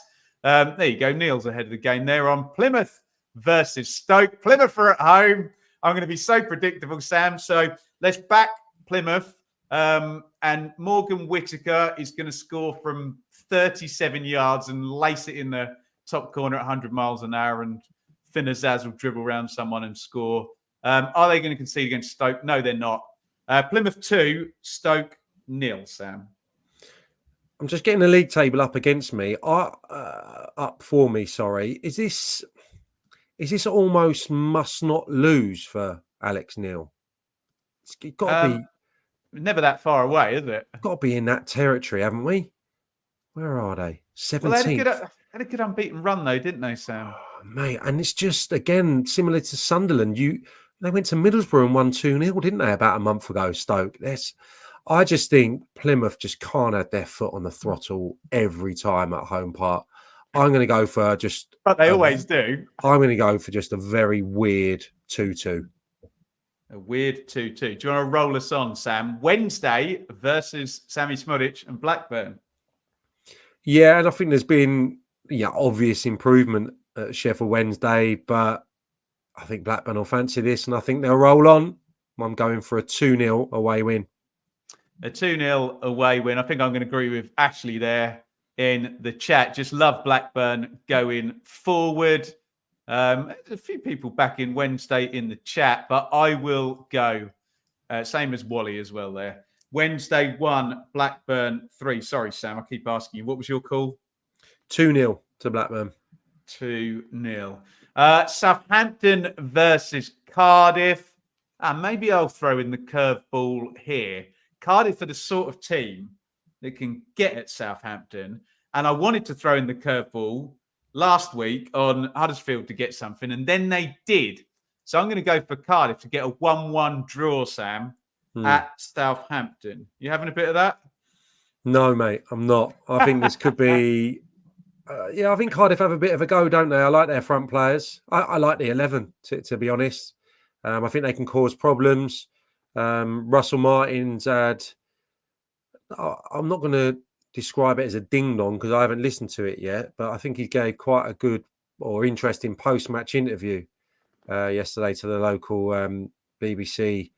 There you go. Neil's ahead of the game there on Plymouth versus Stoke. Plymouth are at home. I'm going to be so predictable, Sam. So let's back Plymouth. And Morgan Whittaker is going to score from 37 yards and lace it in the top corner at 100 miles an hour, and Finn Azaz will dribble around someone and score. Are they going to concede against Stoke? No, they're not. Plymouth 2, Stoke 0, Sam. I'm just getting the league table up against me. Up for me, sorry. Is this almost must not lose for Alex Neil? It's got to be never that far away, is it? Got to be in that territory, haven't we? Where are they? 17th. Well, they had a good unbeaten run, though, didn't they, Sam? Oh, mate, and it's just, again, similar to Sunderland. They went to Middlesbrough and won 2-0, didn't they, about a month ago, Stoke? I just think Plymouth just can't have their foot on the throttle every time at home park. I'm going to go for just... But they always do. I'm going to go for just a very weird 2-2. A weird 2-2. Do you want to roll us on, Sam? Wednesday versus Sammy Smodic and Blackburn. Yeah, and I think there's been obvious improvement at Sheffield Wednesday, but I think Blackburn will fancy this, and I think they'll roll on. I'm going for a 2-0 away win. A 2-0 away win. I think I'm going to agree with Ashley there in the chat. Just love Blackburn going forward. There's a few people back in Wednesday in the chat, but I will go same as Wally as well there. Wednesday 1, Blackburn 3. Sorry, Sam, I keep asking you. What was your call? 2-0 to Blackburn. 2-0. Southampton versus Cardiff. Maybe I'll throw in the curveball here. Cardiff are the sort of team that can get at Southampton. And I wanted to throw in the curveball last week on Huddersfield to get something, and then they did. So I'm going to go for Cardiff to get a 1-1 draw, Sam, at Southampton. You having a bit of that? No, mate, I'm not. I think this could be... I think Cardiff have a bit of a go, don't they? I like their front players. I like the 11, to be honest. I think they can cause problems. Russell Martin's had... I'm not going to describe it as a ding-dong because I haven't listened to it yet, but I think he gave quite a good or interesting post-match interview yesterday to the local BBC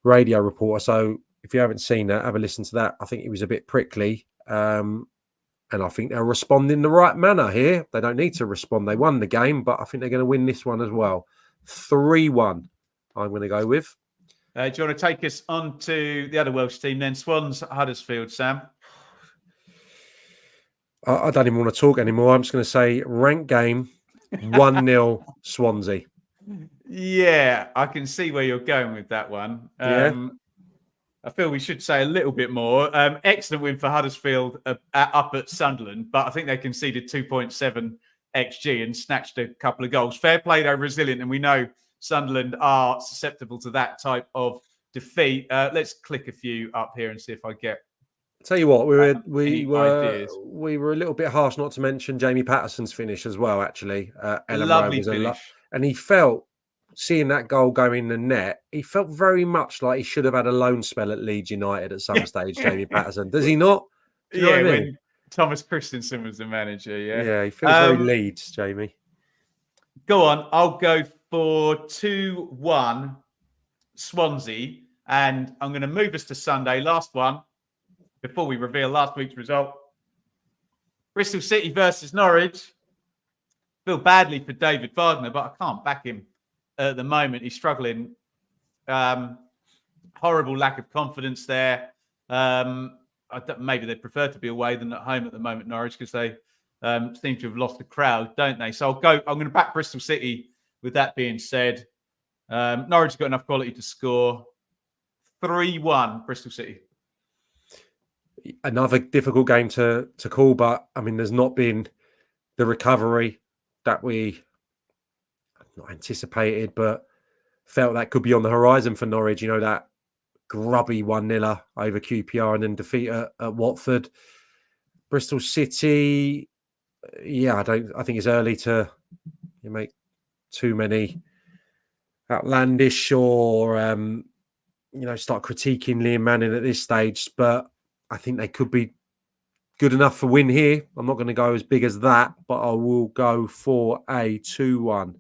radio reporter. So if you haven't seen that, have a listen to that. I think he was a bit prickly. And I think they'll respond in the right manner here. They don't need to respond. They won the game, but I think they're going to win this one as well. 3-1, I'm going to go with. Do you want to take us on to the other Welsh team then? Swans at Huddersfield, Sam. I don't even want to talk anymore. I'm just going to say rank game, 1-0 Swansea. Yeah, I can see where you're going with that one. I feel we should say a little bit more. Excellent win for Huddersfield up at Sunderland, but I think they conceded 2.7 XG and snatched a couple of goals. Fair play, though, resilient, and we know Sunderland are susceptible to that type of defeat. Let's click a few up here and see if I get... Tell you what, we were a little bit harsh not to mention Jamie Patterson's finish as well, actually. Lovely finish. And he felt, seeing that goal go in the net, he felt very much like he should have had a loan spell at Leeds United at some stage, Jamie Patterson. Does he not? Do you know what I mean? When Thomas Christensen was the manager, Yeah, he feels very Leeds, Jamie. Go on, I'll go for 2-1 Swansea, and I'm going to move us to Sunday. Last one, before we reveal last week's result. Bristol City versus Norwich. feel badly for David Wagner, but I can't back him at the moment. He's struggling. Horrible lack of confidence there. Maybe they prefer to be away than at home at the moment, Norwich, because they seem to have lost the crowd, don't they? So I'm going to back Bristol City. With that being said, Norwich have got enough quality to score. 3-1 Bristol City. Another difficult game to call, but I mean, there's not been the recovery that we not anticipated, but felt that could be on the horizon for Norwich. You know, that grubby 1-0 over QPR and then defeat at Watford. Bristol City, I think it's early to make too many outlandish or start critiquing Liam Manning at this stage, but I think they could be good enough for win here. I'm not going to go as big as that, but I will go for a 2-1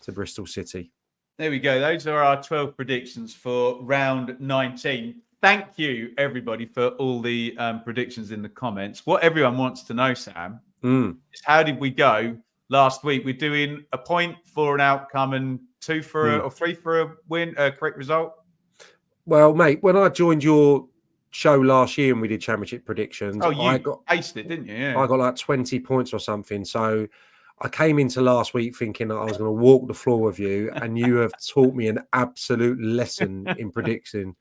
to Bristol City. There we go. Those are our 12 predictions for round 19. Thank you, everybody, for all the predictions in the comments. What everyone wants to know, Sam, is how did we go last week? We're doing a point for an outcome and 2 for or 3 for a win, a correct result. Well, mate, when I joined your show last year and we did championship predictions, I got aced it, didn't you? Yeah. I got like 20 points or something. So I came into last week thinking that I was going to walk the floor with you, and you have taught me an absolute lesson in predicting.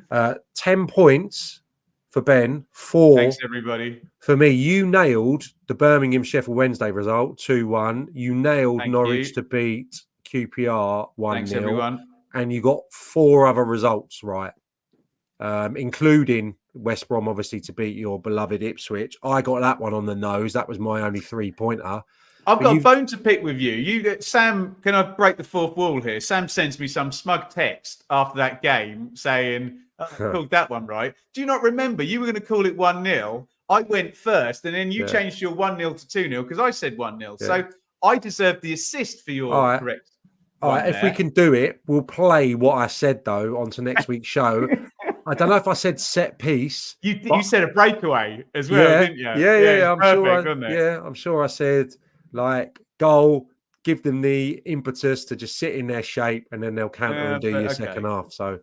10 points for Ben, 4. Thanks, everybody. For me, you nailed the Birmingham Sheffield Wednesday result, 2-1. You nailed Norwich to beat QPR 1-0. Thanks, everyone. And you got 4 other results right, including West Brom, obviously, to beat your beloved Ipswich. I got that one on the nose. That was my only 3-pointer. I've got a bone to pick with you. Sam, can I break the fourth wall here? Sam sends me some smug text after that game saying, I called that one right. Do you not remember? You were going to call it 1-0. I went first, and then you changed your 1-0 to 2-0 because I said 1-0. Yeah. So I deserve the assist for your correct. All right, if we can do it, we'll play what I said, though, onto next week's show. I don't know if I said set piece. You said a breakaway as well, didn't you? Yeah. I'm sure I said, like, goal, give them the impetus to just sit in their shape, and then they'll counter and do your second half. So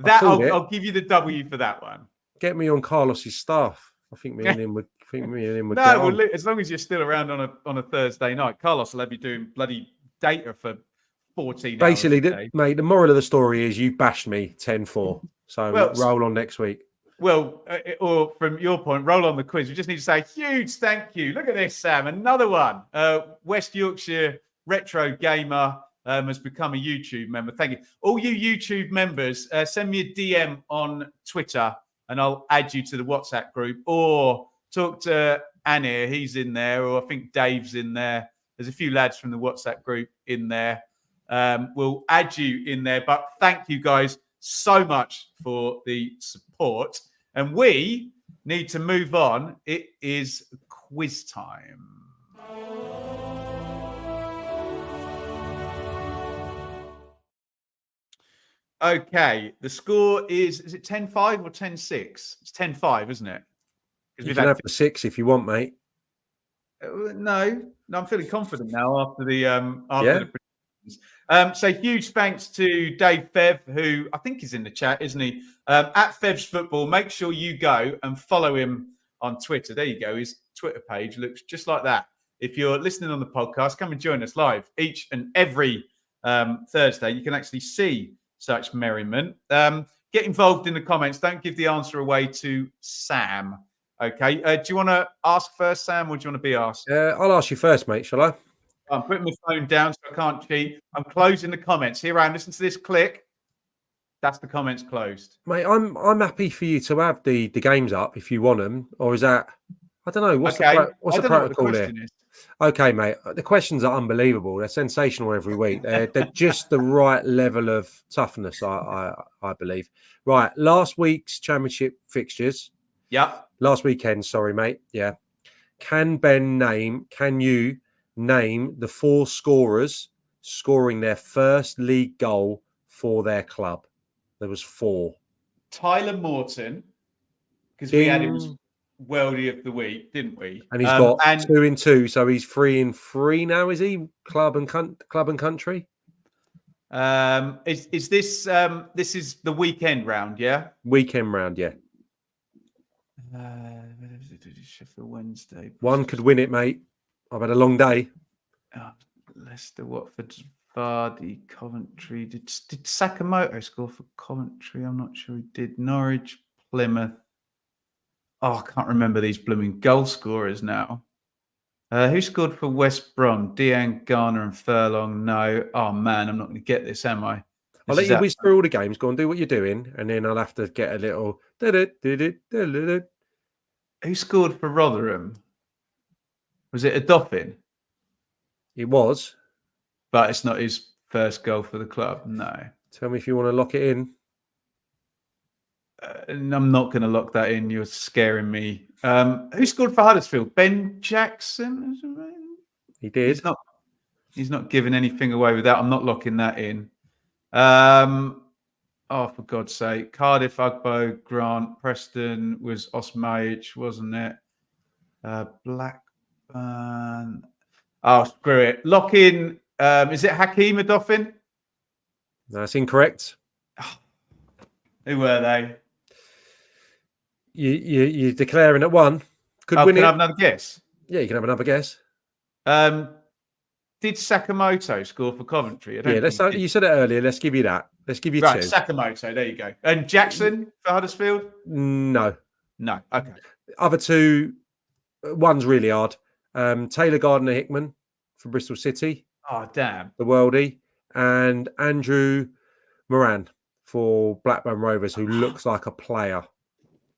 I'll give you the W for that one. Get me on Carlos's staff. I think me and him would. As long as you're still around on a Thursday night, Carlos will have you doing bloody data for 14 Basically, hours. Mate, the moral of the story is you bashed me 10-4. So roll on next week. Well, or from your point, roll on the quiz. We just need to say huge thank you. Look at this, Sam. Another one. West Yorkshire Retro Gamer has become a YouTube member. Thank you. All you YouTube members, send me a DM on Twitter and I'll add you to the WhatsApp group, or talk to Anir. He's in there, or I think Dave's in there. There's a few lads from the WhatsApp group in there. We'll add you in there. But thank you guys so much for the support. And we need to move on. It is quiz time. Okay, the score is it 10-5 or 10-6? It's 10-5, isn't it? You can have the 6 if you want, mate. No, I'm feeling confident now after the predictions. So huge thanks to Dave Fev, who I think is in the chat, isn't he? At Fev's Football. Make sure you go and follow him on Twitter. There you go. His Twitter page looks just like that. If you're listening on the podcast, come and join us live each and every Thursday. You can actually see such merriment. Get involved in the comments. Don't give the answer away to Sam. Okay. Do you want to ask first, Sam, or do you want to be asked? I'll ask you first, mate. Shall I? I'm putting my phone down so I can't cheat. I'm closing the comments. Here I am. Listen to this click. That's the comments closed. Mate, I'm happy for you to have the games up if you want them. Or is that... I don't know. What's the protocol there? Okay, mate. The questions are unbelievable. They're sensational every week. They're just the right level of toughness, I believe. Right. Last week's championship fixtures. Yep. Last weekend, sorry, mate. Yeah. Can you name the 4 scorers scoring their first league goal for their club? There was 4. Tyler Morton, because we had him Worldie of the Week, didn't we? And he's got and 2 in 2, so he's 3 in 3 now, is he? Club and country? is this this is the weekend round, yeah? Weekend round, yeah. Sheffield Wednesday. One could win it, mate. I've had a long day. Leicester, Watford, Vardy, Coventry. Did Sakamoto score for Coventry? I'm not sure he did. Norwich, Plymouth. Oh, I can't remember these blooming goal scorers now. Who scored for West Brom? Dean, Garner and Furlong? No. Oh, man, I'm not going to get this, am I? I'll let you whiz through all the games. Go and do what you're doing, and then I'll have to get a little... Who scored for Rotherham? Was it a Dauphin? It was. But it's not his first goal for the club, no. Tell me if you want to lock it in. I'm not going to lock that in. You're scaring me. Who scored for Huddersfield? Ben Jackson? He did. He's not giving anything away with that. I'm not locking that in. Oh, for God's sake. Cardiff, Ugbo, Grant, Preston was Osmajic, wasn't it? Blackburn. Oh, screw it. Lock in. Is it Hakeem a Dauphin? That's incorrect. Oh, who were they? You're declaring at one. Could win can it. I have another guess? Yeah, you can have another guess. Did Sakamoto score for Coventry? You said it earlier. Let's give you that. Let's give you two. Sakamoto. There you go. And Jackson for Huddersfield? No. Okay. Other two. One's really hard. Taylor Gardner-Hickman for Bristol City. Oh, damn. The worldie. And Andrew Moran for Blackburn Rovers, who looks like a player.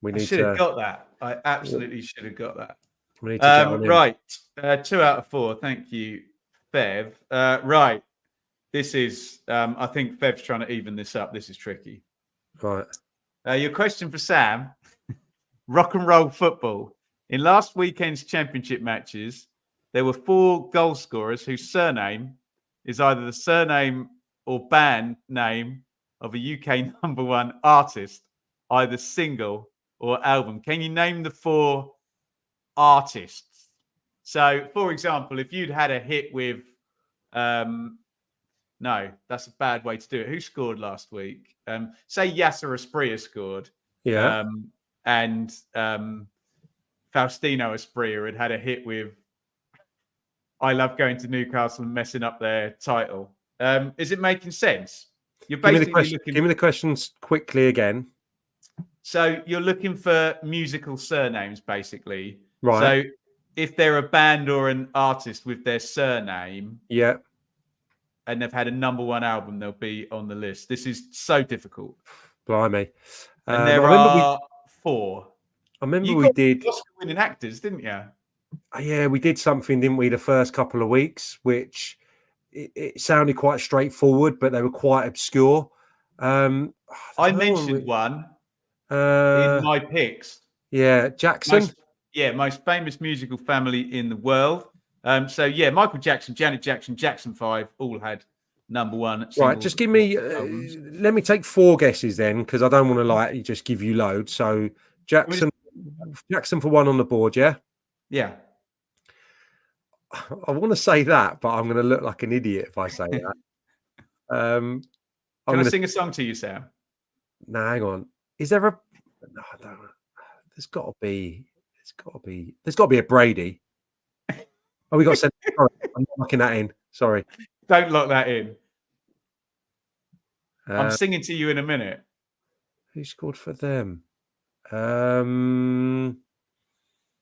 I should have got that. I absolutely should have got that. We need to get on right. 2 out of 4. Thank you, Fev. Right. This is, I think Fev's trying to even this up. This is tricky. Right. Your question for Sam. Rock and roll football. In last weekend's championship matches, there were 4 goal scorers whose surname is either the surname or band name of a UK #1 artist, either single or album. Can you name the 4 artists? So, for example, if you'd had a hit with, no, that's a bad way to do it. Who scored last week? Say Yasser Asprilla scored. Yeah. And Faustino Asprilla had a hit with I Love Going to Newcastle and Messing Up Their Title. Is it making sense? You're basically give me the questions quickly again. So you're looking for musical surnames, basically. Right. So if they're a band or an artist with their surname, yeah, and they've had a #1 album, they'll be on the list. This is so difficult. Blimey. And there are 4. I remember we did Oscar-winning actors, didn't you? Yeah, we did something, didn't we, the first couple of weeks, which it sounded quite straightforward, but they were quite obscure. I mentioned one in my picks. Yeah, Jackson. Most famous musical family in the world. Michael Jackson, Janet Jackson, Jackson 5 all had #1. Right, just give me. Let me take 4 guesses then, because I don't want to just give you loads. So Jackson for 1 on the board, yeah. Yeah. I want to say that, but I'm going to look like an idiot if I say that. Can I sing a song to you, Sam? No, hang on. Is there a? No, I don't. There's got to be. There's got to be a Brady. Oh, we got sent. Sorry, I'm not locking that in. Sorry. Don't lock that in. I'm singing to you in a minute. Who scored for them?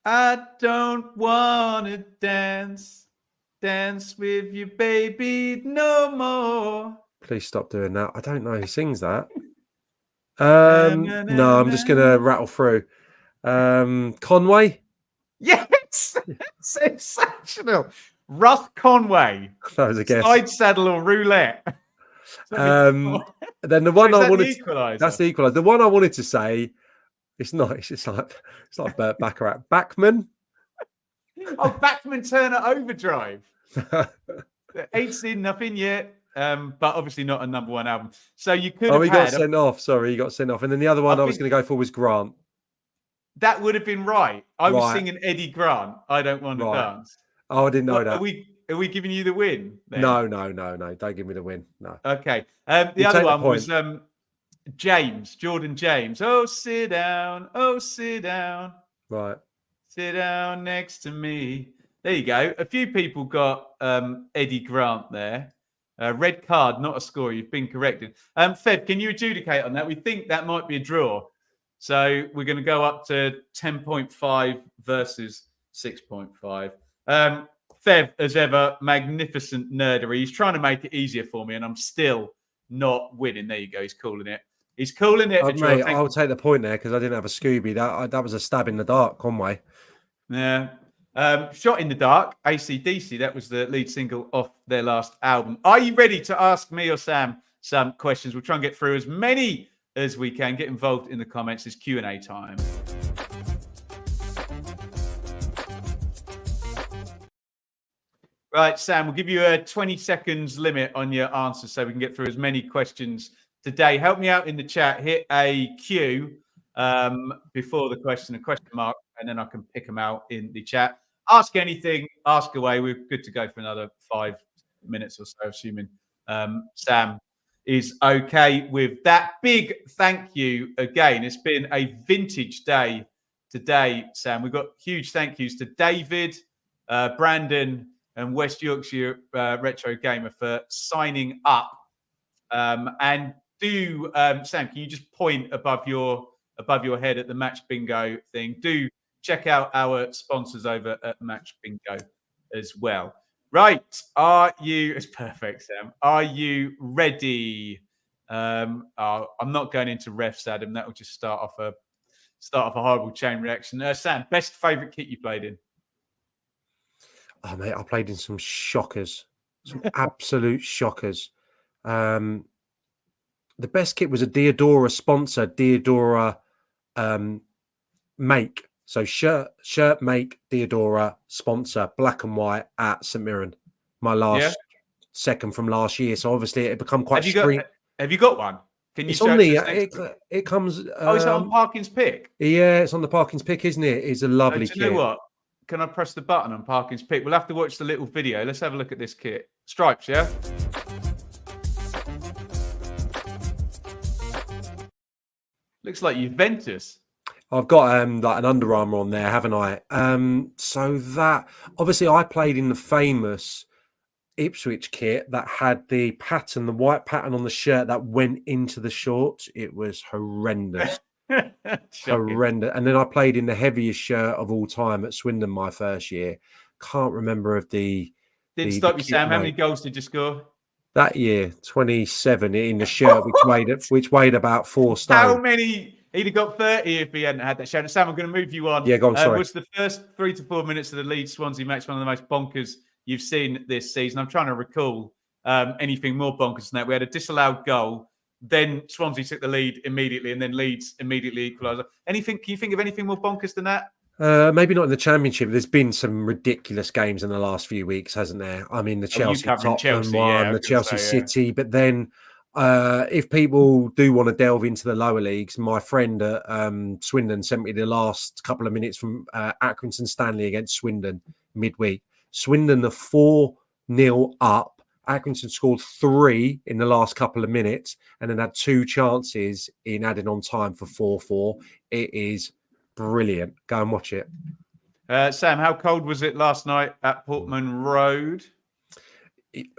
I don't want to dance with you, baby, no more. Please stop doing that. I don't know who sings that. No, I'm just going to rattle through. Conway? Yes! Sensational. Russ Conway. That was a guess. Side saddle or roulette. Then the one I wanted that's the equalizer. The one I wanted to say, it's just like Burt Bacharach. Backman. Oh, Backman Turner Overdrive. Ain't seen nothing yet. But obviously not a #1 album. So you could have he got sent off. Sorry, he got sent off. And then the other one I was going to go for was Grant. that would have been right. I was Right. singing Eddie Grant, I Don't Want to Right. Dance. Oh, I didn't know What, that. are we giving you the win then? No. Don't give me the win. No. Okay. You The other take the one point. was Jordan James. Oh, sit down. Oh, sit down. Right. Sit down next to me. There you go. A few people got Eddie Grant there. Red card, not a score. You've been corrected. Feb, can you adjudicate on that? We think that might be a draw. So we're going to go up to 10.5 versus 6.5. Fev, as ever, magnificent nerdery. He's trying to make it easier for me, and I'm still not winning. There you go. He's calling it. He's calling it a draw. Mate, I'll take the point there because I didn't have a Scooby. That was a stab in the dark, Conway. Yeah. Shot in the Dark, AC/DC. That was the lead single off their last album. Are you ready to ask me or Sam some questions? We'll try and get through as many as we can. Get involved in the comments. It's Q&A time. Right, Sam, we'll give you a 20 seconds limit on your answers so we can get through as many questions today. Help me out in the chat. Hit a Q before the question, a question mark, and then I can pick them out in the chat. Ask anything, ask away. We're good to go for another 5 minutes or so, assuming Sam is okay with that. Big thank you again. It's been a vintage day today, Sam. We've got huge thank yous to David, Brandon, and West Yorkshire Retro Gamer for signing up. And do, Sam, can you just point above your head at the Match Bingo thing? Do check out our sponsors over at Match Bingo as well. Right. It's perfect, Sam. Are you ready? I'm not going into refs, Adam. That will just start off a horrible chain reaction. Sam, best favourite kit you played in? Oh, mate, I played in some shockers, some absolute shockers. The best kit was a Diadora sponsor, Diadora make. So shirt make, Diadora sponsor, black and white at St Mirren. My second from last year. So obviously it become quite street. Have you got one? Can you it's on the it comes is it on Parkin's pick? Yeah, it's on the Parkin's pick, isn't it? It's a lovely kit. You know what? Can I press the button on Parkin's pick? We'll have to watch the little video. Let's have a look at this kit. Stripes, yeah? Looks like Juventus. I've got like an Under Armour on there, haven't I? So that obviously I played in the famous Ipswich kit that had the pattern, the white pattern on the shirt that went into the shorts. It was horrendous. Horrendous. And then I played in the heaviest shirt of all time at Swindon my first year. Can't remember if Didn't stop you, Sam. How many goals did you score? That year, 27 in the shirt, which weighed about 4 stone. How many? He'd have got 30 if he hadn't had that shirt. Sam, I'm going to move you on. Yeah, go on, sorry. Was the first 3 to 4 minutes of the Leeds Swansea match one of the most bonkers you've seen this season? I'm trying to recall anything more bonkers than that. We had a disallowed goal. Then Swansea took the lead immediately, and then Leeds immediately equalised. Can you think of anything more bonkers than that? Maybe not in the Championship. There's been some ridiculous games in the last few weeks, hasn't there? I mean, the Chelsea Tottenham one, the Chelsea City. But then, if people do want to delve into the lower leagues, my friend at Swindon sent me the last couple of minutes from Accrington Stanley against Swindon midweek. Swindon are 4-0 up. Accrington scored 3 in the last couple of minutes and then had 2 chances in adding on time for 4-4. It is brilliant. Go and watch it. Sam, how cold was it last night at Portman Road?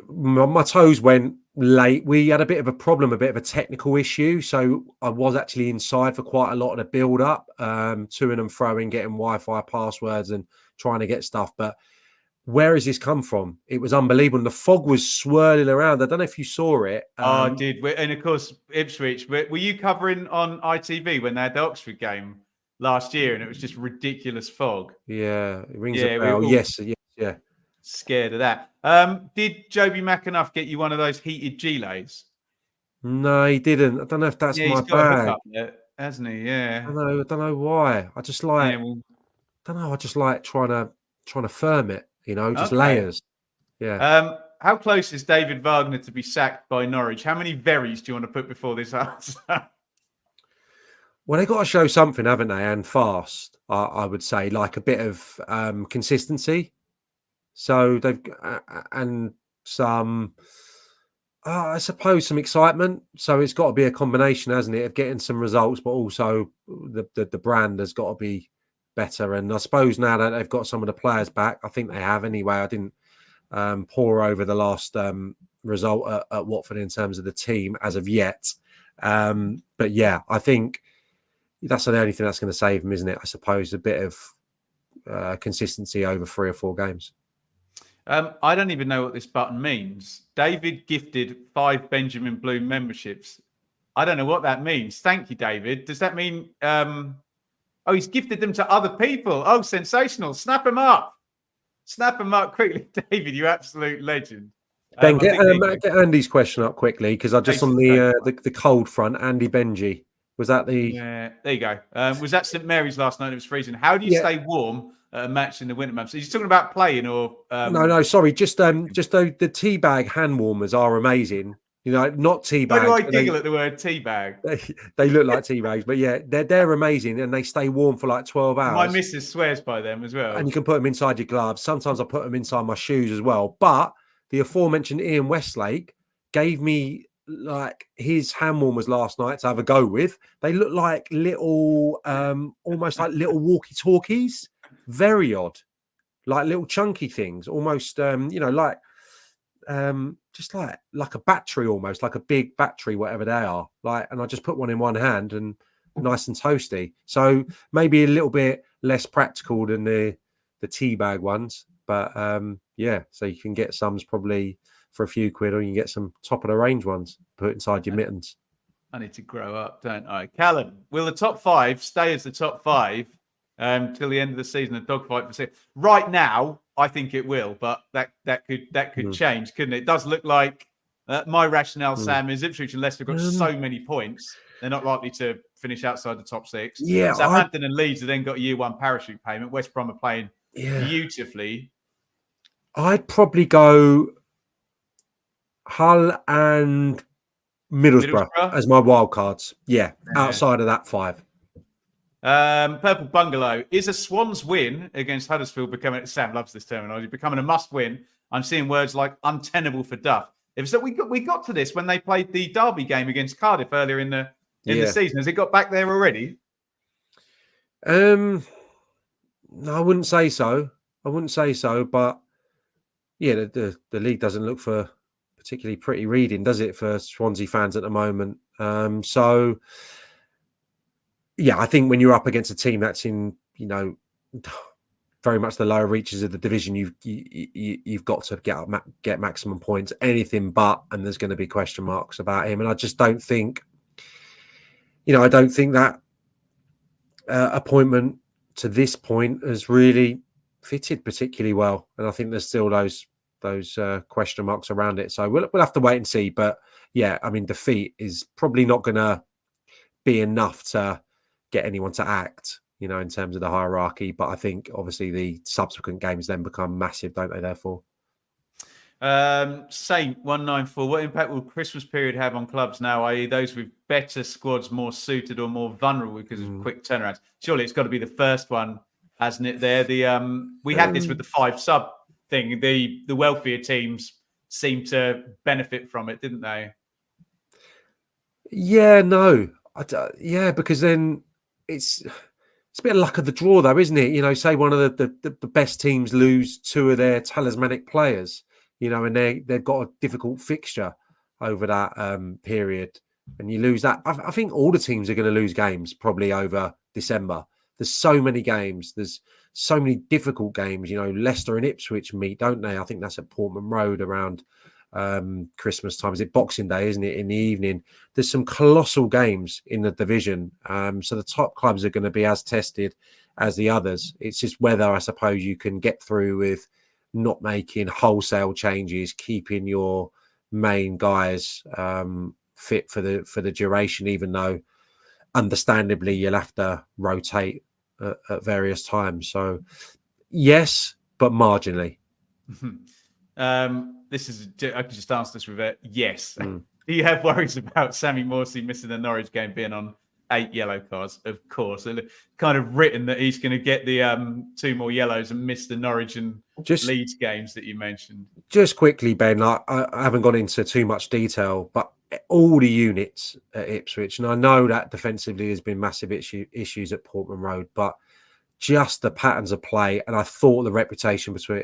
My toes went late. We had a bit of a problem, a bit of a technical issue. So I was actually inside for quite a lot of the build-up, to and fro-ing, getting Wi-Fi passwords and trying to get stuff. But where has this come from? It was unbelievable. And the fog was swirling around. I don't know if you saw it. I did. And of course, Ipswich. Were you covering on ITV when they had the Oxford game last year? And it was just ridiculous fog. Yeah, it rings a bell. Yes. Scared of that. Did Joby McAnuff get you one of those heated gilets? No, he didn't. I don't know if that's my got bag. A hook up there, hasn't he? Yeah. I don't know why. I just like. I don't know. I just like trying to firm it. You know, just layers. Yeah. How close is David Wagner to be sacked by Norwich? How many berries do you want to put before this answer? Well, they got to show something, haven't they? And fast. I would say, like a bit of consistency. So they've and some, I suppose, some excitement. So it's got to be a combination, hasn't it, of getting some results, but also the brand has got to be better. And I suppose now that they've got some of the players back, I think they have anyway. I didn't pour over the last result at Watford in terms of the team as of yet. But yeah, I think that's the only thing that's going to save them, isn't it? I suppose a bit of consistency over 3 or 4 games. I don't even know what this button means. David gifted 5 Benjamin Bloom memberships. I don't know what that means. Thank you, David. Does that mean... Oh, he's gifted them to other people. Oh, sensational. Snap them up. Snap them up quickly. David, you absolute legend. Ben, get Andy's question up quickly, because I just on the cold front, Andy Benji. Was that the... Yeah, there you go. Was that St Mary's last night? It was freezing. How do you stay warm at a match in the winter months? Are you talking about playing or... No, sorry. Just the teabag hand warmers are amazing. You know, not teabag. Why do I giggle at the word teabag? They look like teabags, but yeah, they're amazing, and they stay warm for like 12 hours. My missus swears by them as well. And you can put them inside your gloves. Sometimes I put them inside my shoes as well. But the aforementioned Ian Westlake gave me like his hand warmers last night to have a go with. They look like little, almost like little walkie-talkies. Very odd, like little chunky things, almost, like. Just like a battery, almost like a big battery, whatever they are. Like, and I just put one in one hand and nice and toasty. So maybe a little bit less practical than the tea bag ones, but yeah. So you can get some probably for a few quid, or you can get some top of the range ones put inside your mittens. I need to grow up, don't I? Callum, will the top 5 stay as the top 5 till the end of the season? A dogfight for six. Right now, I think it will, but that could change, couldn't it? It does look like my rationale, Sam, is Ipswich and Leicester have got so many points, they're not likely to finish outside the top 6. Yeah, Southampton and Leeds have then got a year 1 parachute payment. West Brom are playing beautifully. I'd probably go Hull and Middlesbrough as my wild cards. Yeah, outside of that 5. Purple Bungalow. Is a Swans win against Huddersfield becoming... Sam loves this terminology. Becoming a must-win. I'm seeing words like untenable for Duff. If so, we got to this when they played the derby game against Cardiff earlier in the season. Has it got back there already? No, I wouldn't say so. But yeah, the league doesn't look for particularly pretty reading, does it, for Swansea fans at the moment? So yeah, I think when you're up against a team that's in, very much the lower reaches of the division, you've got to get maximum points. Anything but, and there's going to be question marks about him. And I just don't think, I don't think that appointment to this point has really fitted particularly well. And I think there's still those question marks around it. So we'll have to wait and see. But yeah, I mean, defeat is probably not going to be enough to get anyone to act, in terms of the hierarchy. But I think obviously the subsequent games then become massive, don't they, therefore? Saint 194. What impact will Christmas period have on clubs now, i.e. those with better squads more suited or more vulnerable because of quick turnarounds? Surely it's got to be the first one, hasn't it? There, we had this with the 5 sub thing. The wealthier teams seemed to benefit from it, didn't they? Yeah, no. Because then it's a bit of luck of the draw, though, isn't it? Say one of the best teams lose 2 of their talismanic players, and they've got a difficult fixture over that period, and you lose that. I think all the teams are going to lose games probably over December. There's so many games. There's so many difficult games. Leicester and Ipswich meet, don't they? I think that's at Portman Road around Christmas time. Is it Boxing Day, isn't it, in the evening? There's some colossal games in the division, so the top clubs are going to be as tested as the others. It's just whether, I suppose, you can get through with not making wholesale changes, keeping your main guys fit for the duration, even though understandably you'll have to rotate at various times. So yes, but marginally. This is, I can just answer this with a yes. Do you have worries about Sammy Morsey missing the Norwich game being on 8 yellow cards, of course, and kind of written that he's going to get the 2 more yellows and miss the Norwich and Leeds games that you mentioned. Just quickly, Ben, I haven't gone into too much detail, but all the units at Ipswich, and I know that defensively there's been massive issues at Portman Road, but just the patterns of play, and I thought the reputation between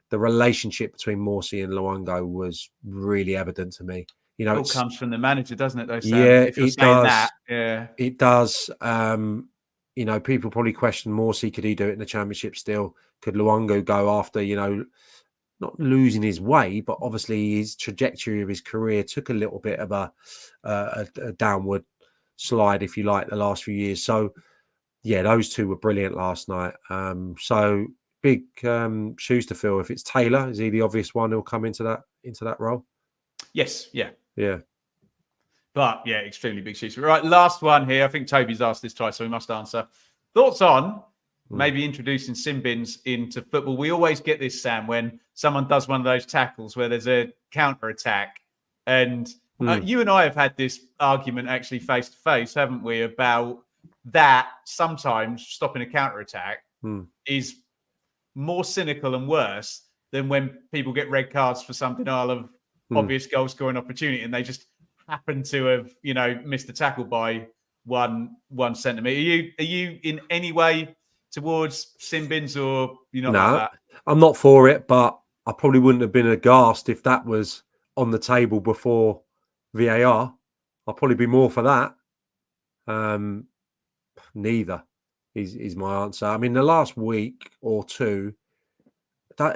the relationship between Morsey and Luongo was really evident to me. You know, it all comes from the manager, doesn't it? Though, Sam? Yeah, if you're it saying does. That, yeah, it does. You know, people probably question Morsey. Could he do it in the Championship still? Could Luongo go after, you know, not losing his way, but obviously his trajectory of his career took a little bit of a downward slide, if you like, the last few years. So, yeah, those two were brilliant last night. So big shoes to fill. If it's Taylor, is he the obvious one who'll come into that role? Yes, yeah. But yeah, extremely big shoes. Right, last one here. I think Toby's asked this twice, so we must answer. Thoughts on maybe introducing sin bins into football? We always get this, Sam, when someone does one of those tackles where there's a counter attack, and you and I have had this argument actually face to face, haven't we? About that sometimes stopping a counter attack is more cynical and worse than when people get red cards for something of obvious goal scoring opportunity, and they just happen to have, you know, missed the tackle by one centimetre. Are you in any way towards sin bins, or you're not like that? I'm not for it, but I probably wouldn't have been aghast if that was on the table before VAR. I'll probably be more for that. Neither is my answer. I mean, the last week or two,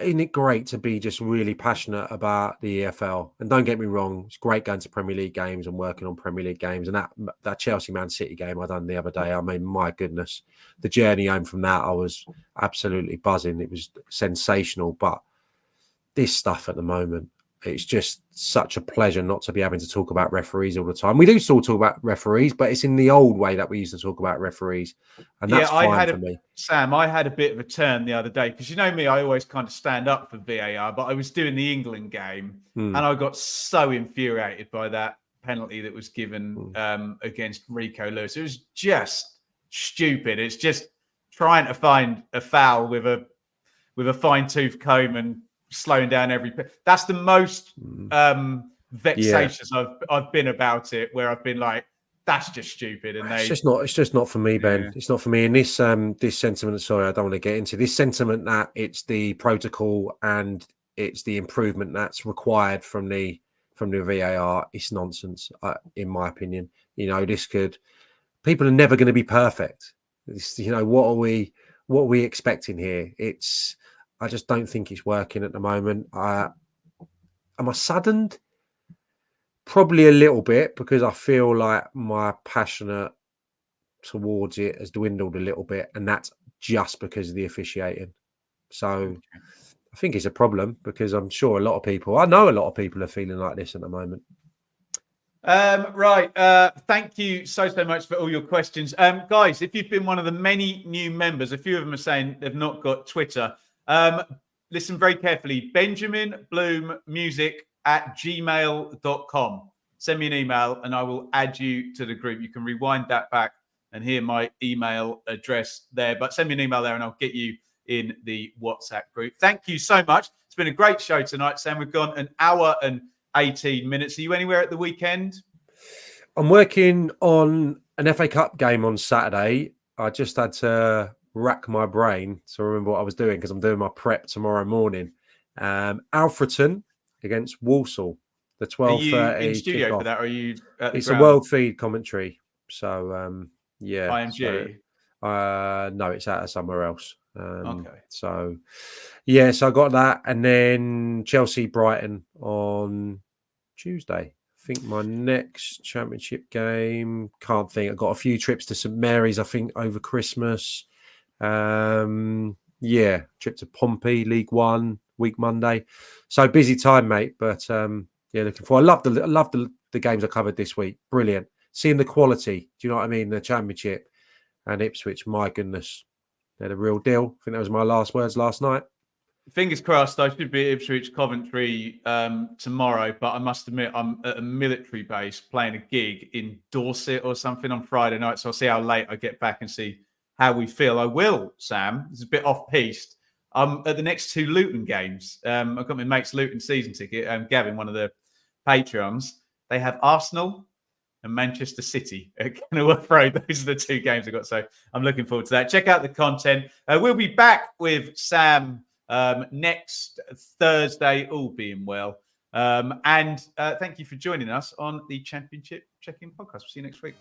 isn't it great to be just really passionate about the EFL? And don't get me wrong, it's great going to Premier League games and working on Premier League games. And that Chelsea Man City game I done the other day, I mean, my goodness, the journey home from that, I was absolutely buzzing. It was sensational. But this stuff at the moment, it's just such a pleasure not to be having to talk about referees all the time. We do still talk about referees, but it's in the old way that we used to talk about referees. And that's fine for me. Sam, I had a bit of a turn the other day because, you know me, I always kind of stand up for VAR, but I was doing the England game and I got so infuriated by that penalty that was given against Rico Lewis. It was just stupid. It's just trying to find a foul with a fine-tooth comb and slowing down every. That's the most vexatious I've been about it, where I've been like, that's just stupid. And it's just not for me, Ben. It's not for me. And this sentiment, sorry, I don't want to get into this sentiment that it's the protocol and it's the improvement that's required from the VAR. It's nonsense, in my opinion. You know, people are never going to be perfect. You know, what are we expecting here? I just don't think it's working at the moment. Am I saddened? Probably a little bit, because I feel like my passion towards it has dwindled a little bit, and that's just because of the officiating. So I think it's a problem, because I'm sure I know a lot of people are feeling like this at the moment. Right. Thank you so much for all your questions. Guys, if you've been one of the many new members, a few of them are saying they've not got Twitter. Listen very carefully. Benjamin Bloom Music @gmail.com. Send me an email and I will add you to the group. You can rewind that back and hear my email address there. But send me an email there and I'll get you in the WhatsApp group. Thank you so much. It's been a great show tonight, Sam. We've gone an hour and 18 minutes. Are you anywhere at the weekend? I'm working on an FA Cup game on Saturday. I just had to rack my brain to remember what I was doing, because I'm doing my prep tomorrow morning. Alfreton against Walsall, the 12:30. Are you in studio kickoff. for that, or are you at the It's ground? a world feed commentary. So, yeah. IMG? No, it's out of somewhere else. Okay. So, yeah, so I got that. And then Chelsea-Brighton on Tuesday. I think my next Championship game, can't think. I've got a few trips to St Mary's, I think, over Christmas. Yeah, trip to Pompey, League One, week Monday. So busy time, mate. But yeah, looking forward. I love the games I covered this week. Brilliant. Seeing the quality. Do you know what I mean? The Championship and Ipswich. My goodness, they're the real deal. I think that was my last words last night. fingers crossed. I should be at Ipswich, Coventry tomorrow, but I must admit I'm at a military base playing a gig in Dorset or something on Friday night. So I'll see how late I get back and see how we feel. I will, Sam. It's a bit off-piste. I'm at the next 2 Luton games. I've got my mate's Luton season ticket. Gavin, one of the Patreons. They have Arsenal and Manchester City at Kenilworth Road. Those are the 2 games I've got. So I'm looking forward to that. Check out the content. We'll be back with Sam next Thursday, all being well. And thank you for joining us on the Championship Check-In podcast. We'll see you next week.